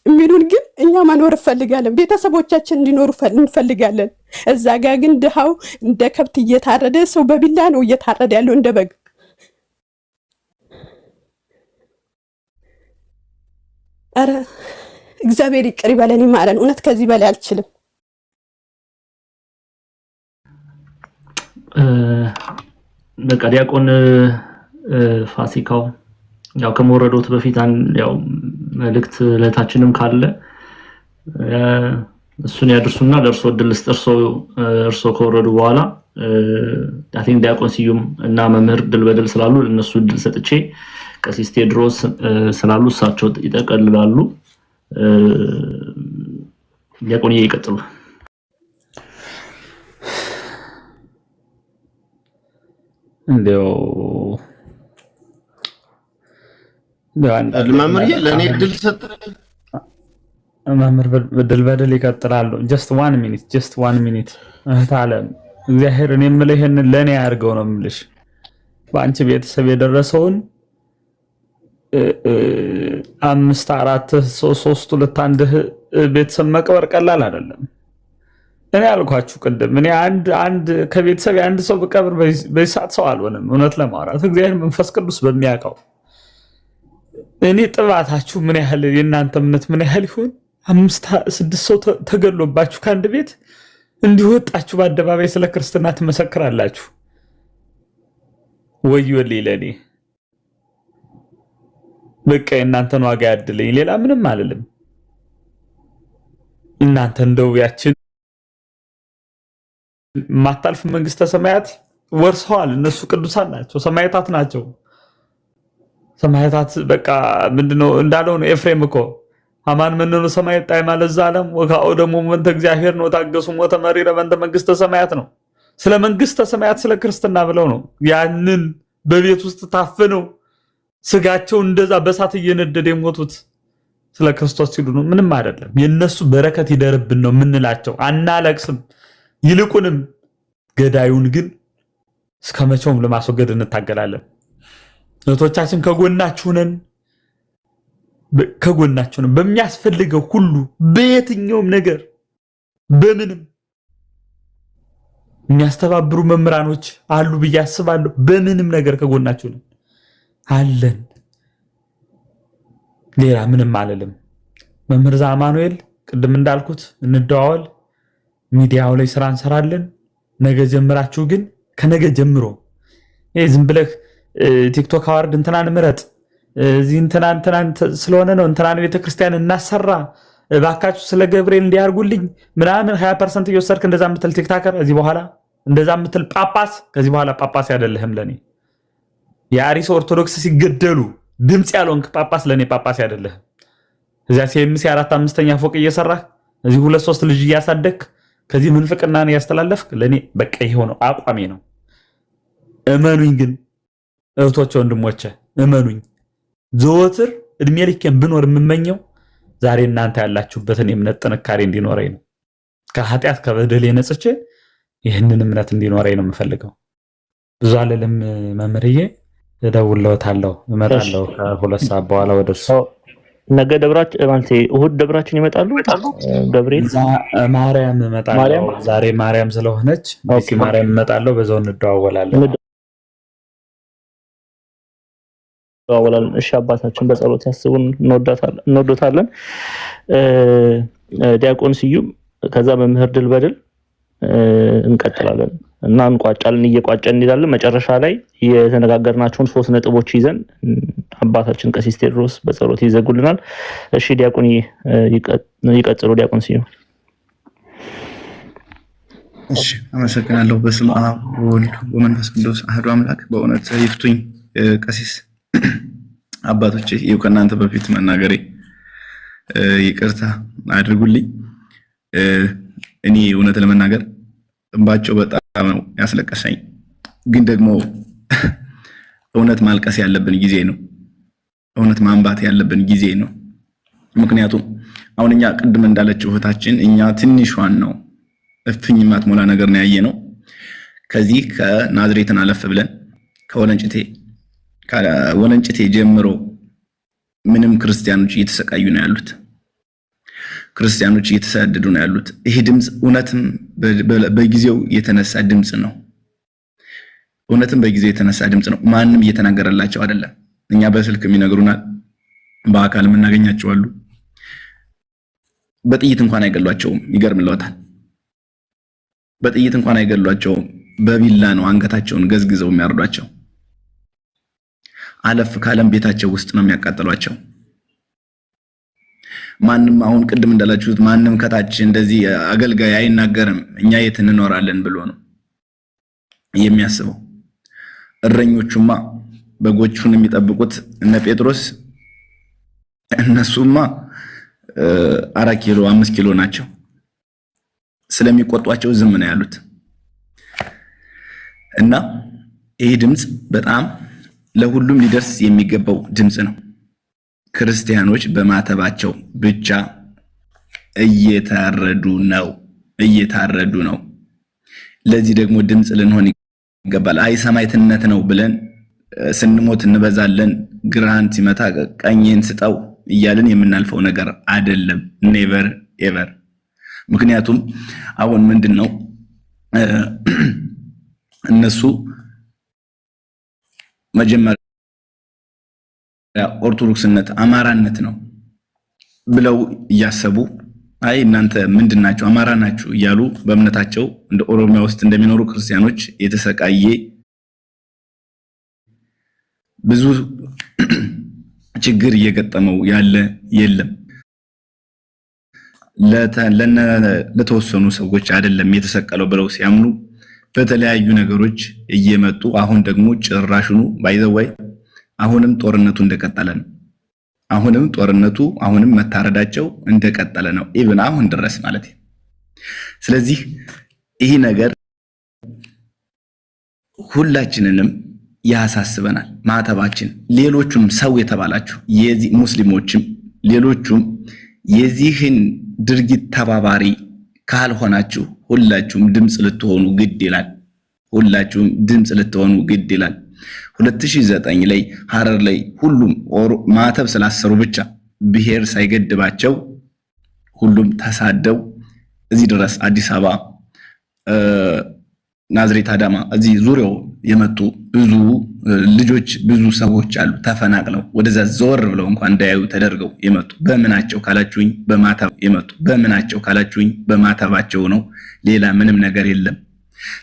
የሚሉን ግን እኛ መኖር እንፈልጋለን፣ ቤተሰቦቻችን እንዲኖሩ እንፈልጋለን። እዛ ጋ ግን ድሃው እንደ ከብት እየታረደ ሰው በቢላ ነው እየታረደ ያለው እንደ በግ። አረ እግዚአብሔር ይቅር ይበለን ይማረን። እውነት ከዚህ በላይ አልችልም። በቃ ዲያቆን ፋሲካው ያው ከመወረዶት በፊት ያው መልእክት ለታችንም ካለ እሱን ያድርሱና ለርሶ ድል እርሶ ከወረዱ በኋላ አይ ቲንክ ዲያቆን ስዩም እና መምህር ድል በድል ስላሉ እነሱ ድል ሰጥቼ ቀሲስ ቴድሮስ ስላሉ እሳቸው ይጠቀልላሉ። ዲያቆን ይቀጥሉ። እንደው ለማምር ለኔ ድል ሰጠ ማምር በድል ይቀጥላሉ። just 1 minute ታለም እግዚአብሔር እኔ የምልህ ይሄንን ለኔ ያርገው ነው የምልሽ። በአንቺ ቤተሰብ የደረሰውን 5 4 3 2 1 ቤተሰብ መቅበር ቀላል አይደለም። እኔ አልኳችሁ ቅድም እኔ አንድ ከቤተሰብ አንድ ሰው በቀብር በሰዓት ሰው አልሆነም። እውነት ለማውራት እግዚአብሔር መንፈስ ቅዱስ በሚያውቀው እኔ ጥባታችሁ ምን ያህል የእናንተ እምነት ምን ያህል ይሆን? 5 6 ሰው ተገሎባችሁ ከአንድ ቤት እንዲወጣችሁ በአደባባይ ስለ ክርስትና ትመሰክራላችሁ። ወዮልኝ ለኔ። በቃ የእናንተን ዋጋ ያድልኝ። ሌላ ምንም አልልም። እናንተ እንደው ያችን ማታልፍ መንግስተ ሰማያት ወርሰዋል። እነሱ ቅዱሳን ናቸው፣ ሰማያታት ናቸው። ሰማያታት በቃ ምንድነው እንዳለው ነው ኤፍሬም እኮ አማን ምንኑ ሰማያት ጣይ ማለት ዛለም ወካኦ ደሞ መንተ እግዚአብሔር ነው ታገሱ ሞተ መሪረ በእንተ መንግስተ ሰማያት ነው። ስለ መንግስተ ሰማያት ስለ ክርስትና ብለው ነው ያንን በቤት ውስጥ ታፍነው ስጋቸው እንደዛ በሳት እየነደደ የሞቱት ስለ ክርስቶስ ሲሉ ነው። ምንም አይደለም። የነሱ በረከት ይደርብን ነው ምንላቸው። አናለቅስም። ይልቁንም ገዳዩን ግን እስከመቼውም ለማስወገድ እንታገላለን። እህቶቻችን ከጎናችሁ ነን፣ በሚያስፈልገው ሁሉ በየትኛውም ነገር በምንም የሚያስተባብሩ መምህራኖች አሉ ብዬ አስባለሁ። በምንም ነገር ከጎናችሁ ነን አለን። ሌላ ምንም አልልም። መምህር ዘአማኑኤል ቅድም እንዳልኩት እንደዋወል ሚዲያው ላይ ስራ እንሰራለን። ነገ ጀምራችሁ ግን ከነገ ጀምሮ ዝም ብለህ ቲክቶክ አዋርድ እንትናን ምረጥ እዚህ እንትናን ስለሆነ ነው እንትናን ቤተክርስቲያን እናሰራ ባካችሁ ስለ ገብርኤል እንዲያርጉልኝ ምናምን 20% እየወሰድክ እንደዛ ምትል ቲክታከር እዚህ በኋላ እንደዛ ምትል ጳጳስ ከዚህ በኋላ ጳጳስ አይደለህም ለኔ። የአሪስ ኦርቶዶክስ ሲገደሉ ድምጽ ያልሆንክ ጳጳስ ለኔ ጳጳስ አይደለህም። እዚያ ሲኤምሲ 4-5ኛ ፎቅ እየሰራህ እዚህ 2-3 ልጅ እያሳደክ ከዚህ ምንፍቅናን ያስተላለፍክ ለኔ በቃ ይሄው አቋሜ ነው። እመኑኝ ግን እህቶቼ ወንድሞቼ እመኑኝ፣ ዘወትር እድሜ ልኬን ብኖር የምመኘው ዛሬ እናንተ ያላችሁበትን የእምነት ጥንካሬ እንዲኖረኝ ነው። ከኃጢአት ከበደል ነጽቼ ይህንን እምነት እንዲኖረኝ ነው የምፈልገው። ብዙ አልልም መምህርዬ፣ እደውልለታለሁ፣ እመጣለሁ ከ2 ሰዓት በኋላ ወደሱ። ነገ ደብራችን ማለት እሁድ ደብራችን ይመጣሉ። ገብርኤል ማርያም እመጣለሁ። ዛሬ ማርያም ስለሆነች ማርያም እመጣለሁ፣ በዛው እንደዋወላለን። እንዋወላለን። እሺ አባታችን በጸሎት ያስቡን። እንወዶታለን። ዲያቆን ስዩም ከዛ መምህር ድል በድል እንቀጥላለን እና እንቋጫለን። እየቋጨን እንሄዳለን። መጨረሻ ላይ የተነጋገርናቸውን 3 ነጥቦች ይዘን አባታችን ቀሲስ ቴዎድሮስ በጸሎት ይዘጉልናል። እሺ ዲያቆን ይቀጥሉ። ዲያቆን ስዩም። እሺ አመሰግናለሁ። በስመ አብ ወወልድ ወመንፈስ ቅዱስ አሐዱ አምላክ። በእውነት ይፍቱኝ ቀሲስ አባቶቼ፣ ይኸው ከእናንተ በፊት መናገሬ ይቅርታ አድርጉልኝ። እኔ እውነት ለመናገር እንባቸው በጣም ነው ያስለቀሰኝ። ግን ደግሞ እውነት ማልቀስ ያለብን ጊዜ ነው። እውነት ማንባት ያለብን ጊዜ ነው። ምክንያቱም አሁን እኛ ቅድም እንዳለችው እህታችን እኛ ትንሿን ነው እፍኝ ማትሞላ ነገር ነው ያየነው። ከዚህ ከናዝሬትን አለፍ ብለን ከወለንጭቴ ጀምሮ ምንም ክርስቲያኖች እየተሰቃዩ ነው ያሉት። ክርስቲያኖች እየተሰደዱ ነው ያሉት። ይሄ ድምጽ እውነትም በጊዜው የተነሳ ድምጽ ነው። እውነትም በጊዜው የተነሳ ድምጽ ነው። ማንም እየተናገረላቸው አይደለም። እኛ በስልክ የሚነግሩናል፣ በአካል የምናገኛቸው አሉ። በጥይት እንኳን አይገሏቸውም። ይገርምልዎታል። በጥይት እንኳን አይገሏቸውም። በቢላ ነው አንገታቸውን ገዝግዘው የሚያርዷቸው። አለፍ ካለም ቤታቸው ውስጥ ነው የሚያቃጥሏቸው። ማንም አሁን ቅድም እንዳላችሁት ማንም ከታች እንደዚህ አገልጋይ አይናገርም። እኛ የት እንኖራለን ብሎ ነው የሚያስበው። እረኞቹማ በጎቹን የሚጠብቁት እነ ጴጥሮስ እነሱማ 4 ኪሎ 5 ኪሎ ናቸው። ስለሚቆጧቸው ዝም ነው ያሉት። እና ይሄ ድምጽ በጣም ለሁሉም ሊደርስ የሚገባው ድምጽ ነው። ክርስቲያኖች በማተባቸው ብቻ እየታረዱ ነው። ለዚህ ደግሞ ድምጽ ልንሆን ይገባል። አይ ሰማዕትነት ነው ብለን ስንሞት እንበዛለን፣ ግራን ሲመታ ቀኝን ስጠው እያልን የምናልፈው ነገር አይደለም። ኔቨር ኤቨር። ምክንያቱም አሁን ምንድነው እነሱ መጀመሪያ ኦርቶዶክስነት አማራነት ነው ብለው እያሰቡ አይ እናንተ ምንድናችሁ አማራ ናችሁ እያሉ በእምነታቸው እንደ ኦሮሚያ ውስጥ እንደሚኖሩ ክርስቲያኖች የተሰቃየ ብዙ ችግር እየገጠመው ያለ የለም። ለተወሰኑ ሰዎች አይደለም የተሰቀለው ብለው ሲያምኑ በተለያዩ ነገሮች እየመጡ አሁን ደግሞ ጭራሹኑ ባይዘወይ አሁንም ጦርነቱ እንደቀጠለ ነው። አሁንም መታረዳቸው እንደቀጠለ ነው። ኢቭን አሁን ድረስ ማለት ነው። ስለዚህ ይሄ ነገር ሁላችንንም ያሳስበናል። ማተባችን ሌሎቹም ሰው የተባላችሁ የዚህ ሙስሊሞችም ሌሎቹም የዚህን ድርጊት ተባባሪ ካልሆናችሁ ሁላችሁም ድምጽ ልትሆኑ ግድ ይላል። 2009 ላይ ሐረር ላይ ሁሉም ማተብ ስላሰሩ ብቻ ብሔር ሳይገድባቸው ሁሉም ተሳደው እዚህ ድረስ አዲስ አበባ፣ ናዝሬት፣ አዳማ እዚህ ዙሪያው የመጡ ብዙ ልጆች ብዙ ሰዎች አሉ። ተፈናቅለው ወደዛ ዘወር ብለው እንኳን እንዳያዩ ተደርገው የመጡ በምናቸው ካላችሁኝ በማተብ የመጡ በምናቸው ካላችሁኝ በማተባቸው ነው። ሌላ ምንም ነገር የለም።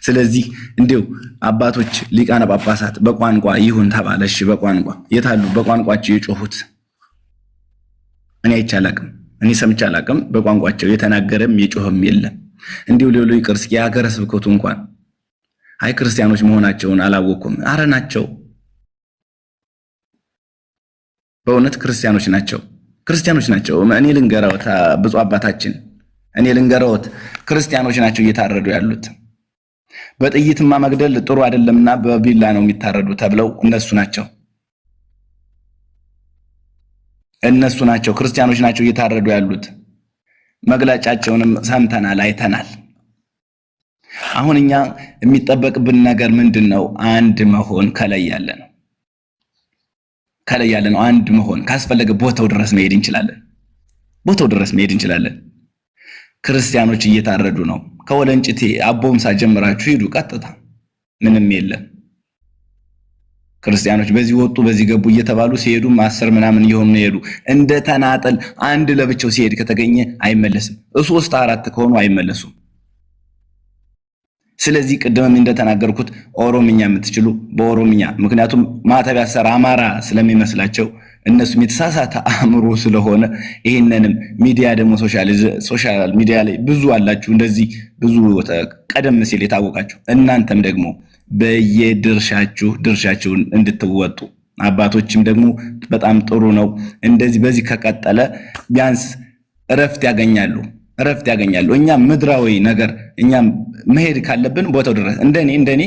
ስለዚህ እንዲው አባቶች ሊቃነ ጳጳሳት በቋንቋ ይሁን ተባለሽ በቋንቋ የታሉ በቋንቋቸው የጮሁት? እኔ አይቻላቅም፣ እኔ ሰምቼ አላቅም። በቋንቋቸው የተናገረም የጮህም የለም። እንዲው ሌሎ ይቅርስ የሀገረ ስብከቱ እንኳን አይ ክርስቲያኖች መሆናቸውን አላወኩም። አረ ናቸው፣ በእውነት ክርስቲያኖች ናቸው። እኔ ልንገራዎት ብፁዕ አባታችን፣ ክርስቲያኖች ናቸው እየታረዱ ያሉት። በጥይትማ መግደል ጥሩ አይደለምና በቢላ ነው የሚታረዱ ተብለው እነሱ ናቸው ክርስቲያኖች ናቸው እየታረዱ ያሉት። መግለጫቸውንም ሰምተናል፣ አይተናል። አሁን እኛ የሚጠበቅብን ነገር ምንድነው? አንድ መሆን ከላይ ያለ ነው። አንድ መሆን ካስፈለገ ቦታው ድረስ መሄድ እንችላለን። ክርስቲያኖች እየታረዱ ነው። ከወለንጭቴ አቦምሳ ጀምራችሁ ሂዱ፣ ቀጥታ ምንም የለም። ክርስቲያኖች በዚህ ወጡ በዚህ ገቡ እየተባሉ ሲሄዱ 10 ምናምን እየሆኑ ይሄዱ። እንደ ተናጠል አንድ ለብቻው ሲሄድ ከተገኘ አይመለስም። 3 4 ከሆኑ አይመለሱም። ስለዚህ ቅድምም እንደተናገርኩት ኦሮምኛ የምትችሉ በኦሮምኛ ምክንያቱም ማተብ ያሰራ አማራ ስለሚመስላቸው እነሱም የተሳሳተ አእምሮ ስለሆነ ይሄንንም ሚዲያ ደግሞ ሶሻል ሚዲያ ላይ ብዙ አላችሁ እንደዚህ ብዙ ቀደም ሲል የታወቃችሁ እናንተም ደግሞ ድርሻችሁን እንድትወጡ አባቶችም ደግሞ በጣም ጥሩ ነው። እንደዚህ በዚህ ከቀጠለ ቢያንስ እረፍት ያገኛሉ። እኛ ምድራዊ ነገር እኛ መሄድ ካለብን ቦታው ድረስ እንደኔ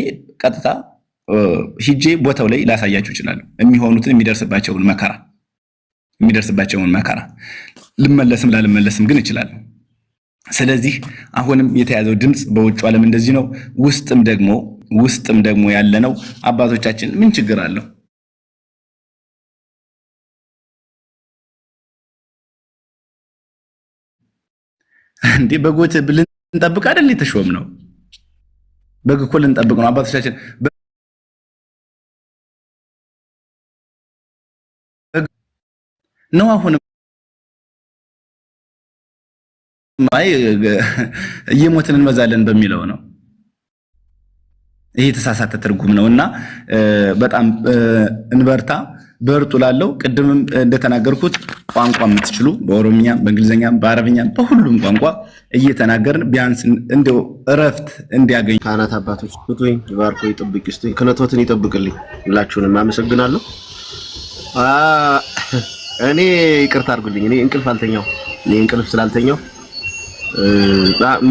ቀጥታ ሂጄ ቦታው ላይ ላሳያችሁ ይችላል የሚሆኑትን የሚደርስባቸውን መከራ ልመለስም ላልመለስም ግን ይችላል። ስለዚህ አሁንም የተያዘው ድምጽ በውጭ ዓለም እንደዚህ ነው። ውስጥም ደግሞ ያለነው አባቶቻችን ምን ችግር አለው? እንዴ በጎት ልንጠብቅ አይደል የተሾም ነው? በግ እኮ ልንጠብቅ ነው አባቶቻችን ነው። አሁንም እየሞትን እንመዛለን በሚለው ነው። ይሄ የተሳሳተ ትርጉም ነውና በጣም እንበርታ በርቱ ላለው ቅድምም እንደተናገርኩት ቋንቋ የምትችሉ በኦሮምኛ በእንግሊዘኛ በአረብኛ በሁሉም ቋንቋ እየተናገርን ቢያንስ እንደው እረፍት እንዲያገኙ ካህናት አባቶች ፍቱኝ ባርኮ ይጠብቅ እስቲ ክነቶትን ይጠብቅልኝ። ሁላችሁንም አመሰግናለሁ። እኔ ይቅርታ አድርጉልኝ። እኔ እንቅልፍ ስላልተኛው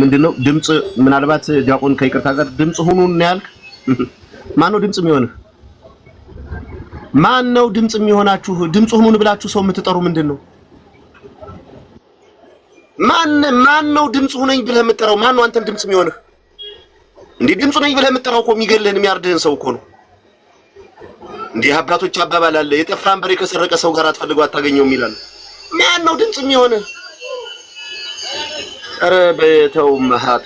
ምንድነው ድምጽ ምናልባት ዲያቆን ከይቅርታ ጋር ድምጽ ሁኑ እና ያልክ ማነው ድምጽ የሚሆንህ? ማነው ድምጽ የሚሆናችሁ? ድምጽ ሁኑን ብላችሁ ሰው የምትጠሩ ምንድነው? ማነው ድምጽ ሁነኝ ብለህ የምትጠራው? ማነው አንተን ድምጽ የሚሆንህ? እንዴ ድምጽ ነኝ ብለህ የምትጠራው እኮ የሚገልህን የሚያርድህን ሰው እኮ ነው። እንዴ አባቶች አባባል አለ የጠፋን በሬ ከሰረቀ ሰው ጋር አትፈልገው አታገኘውም ይላል። ማነው ድምጽ የሚሆንህ? ኧረ በተው መሃት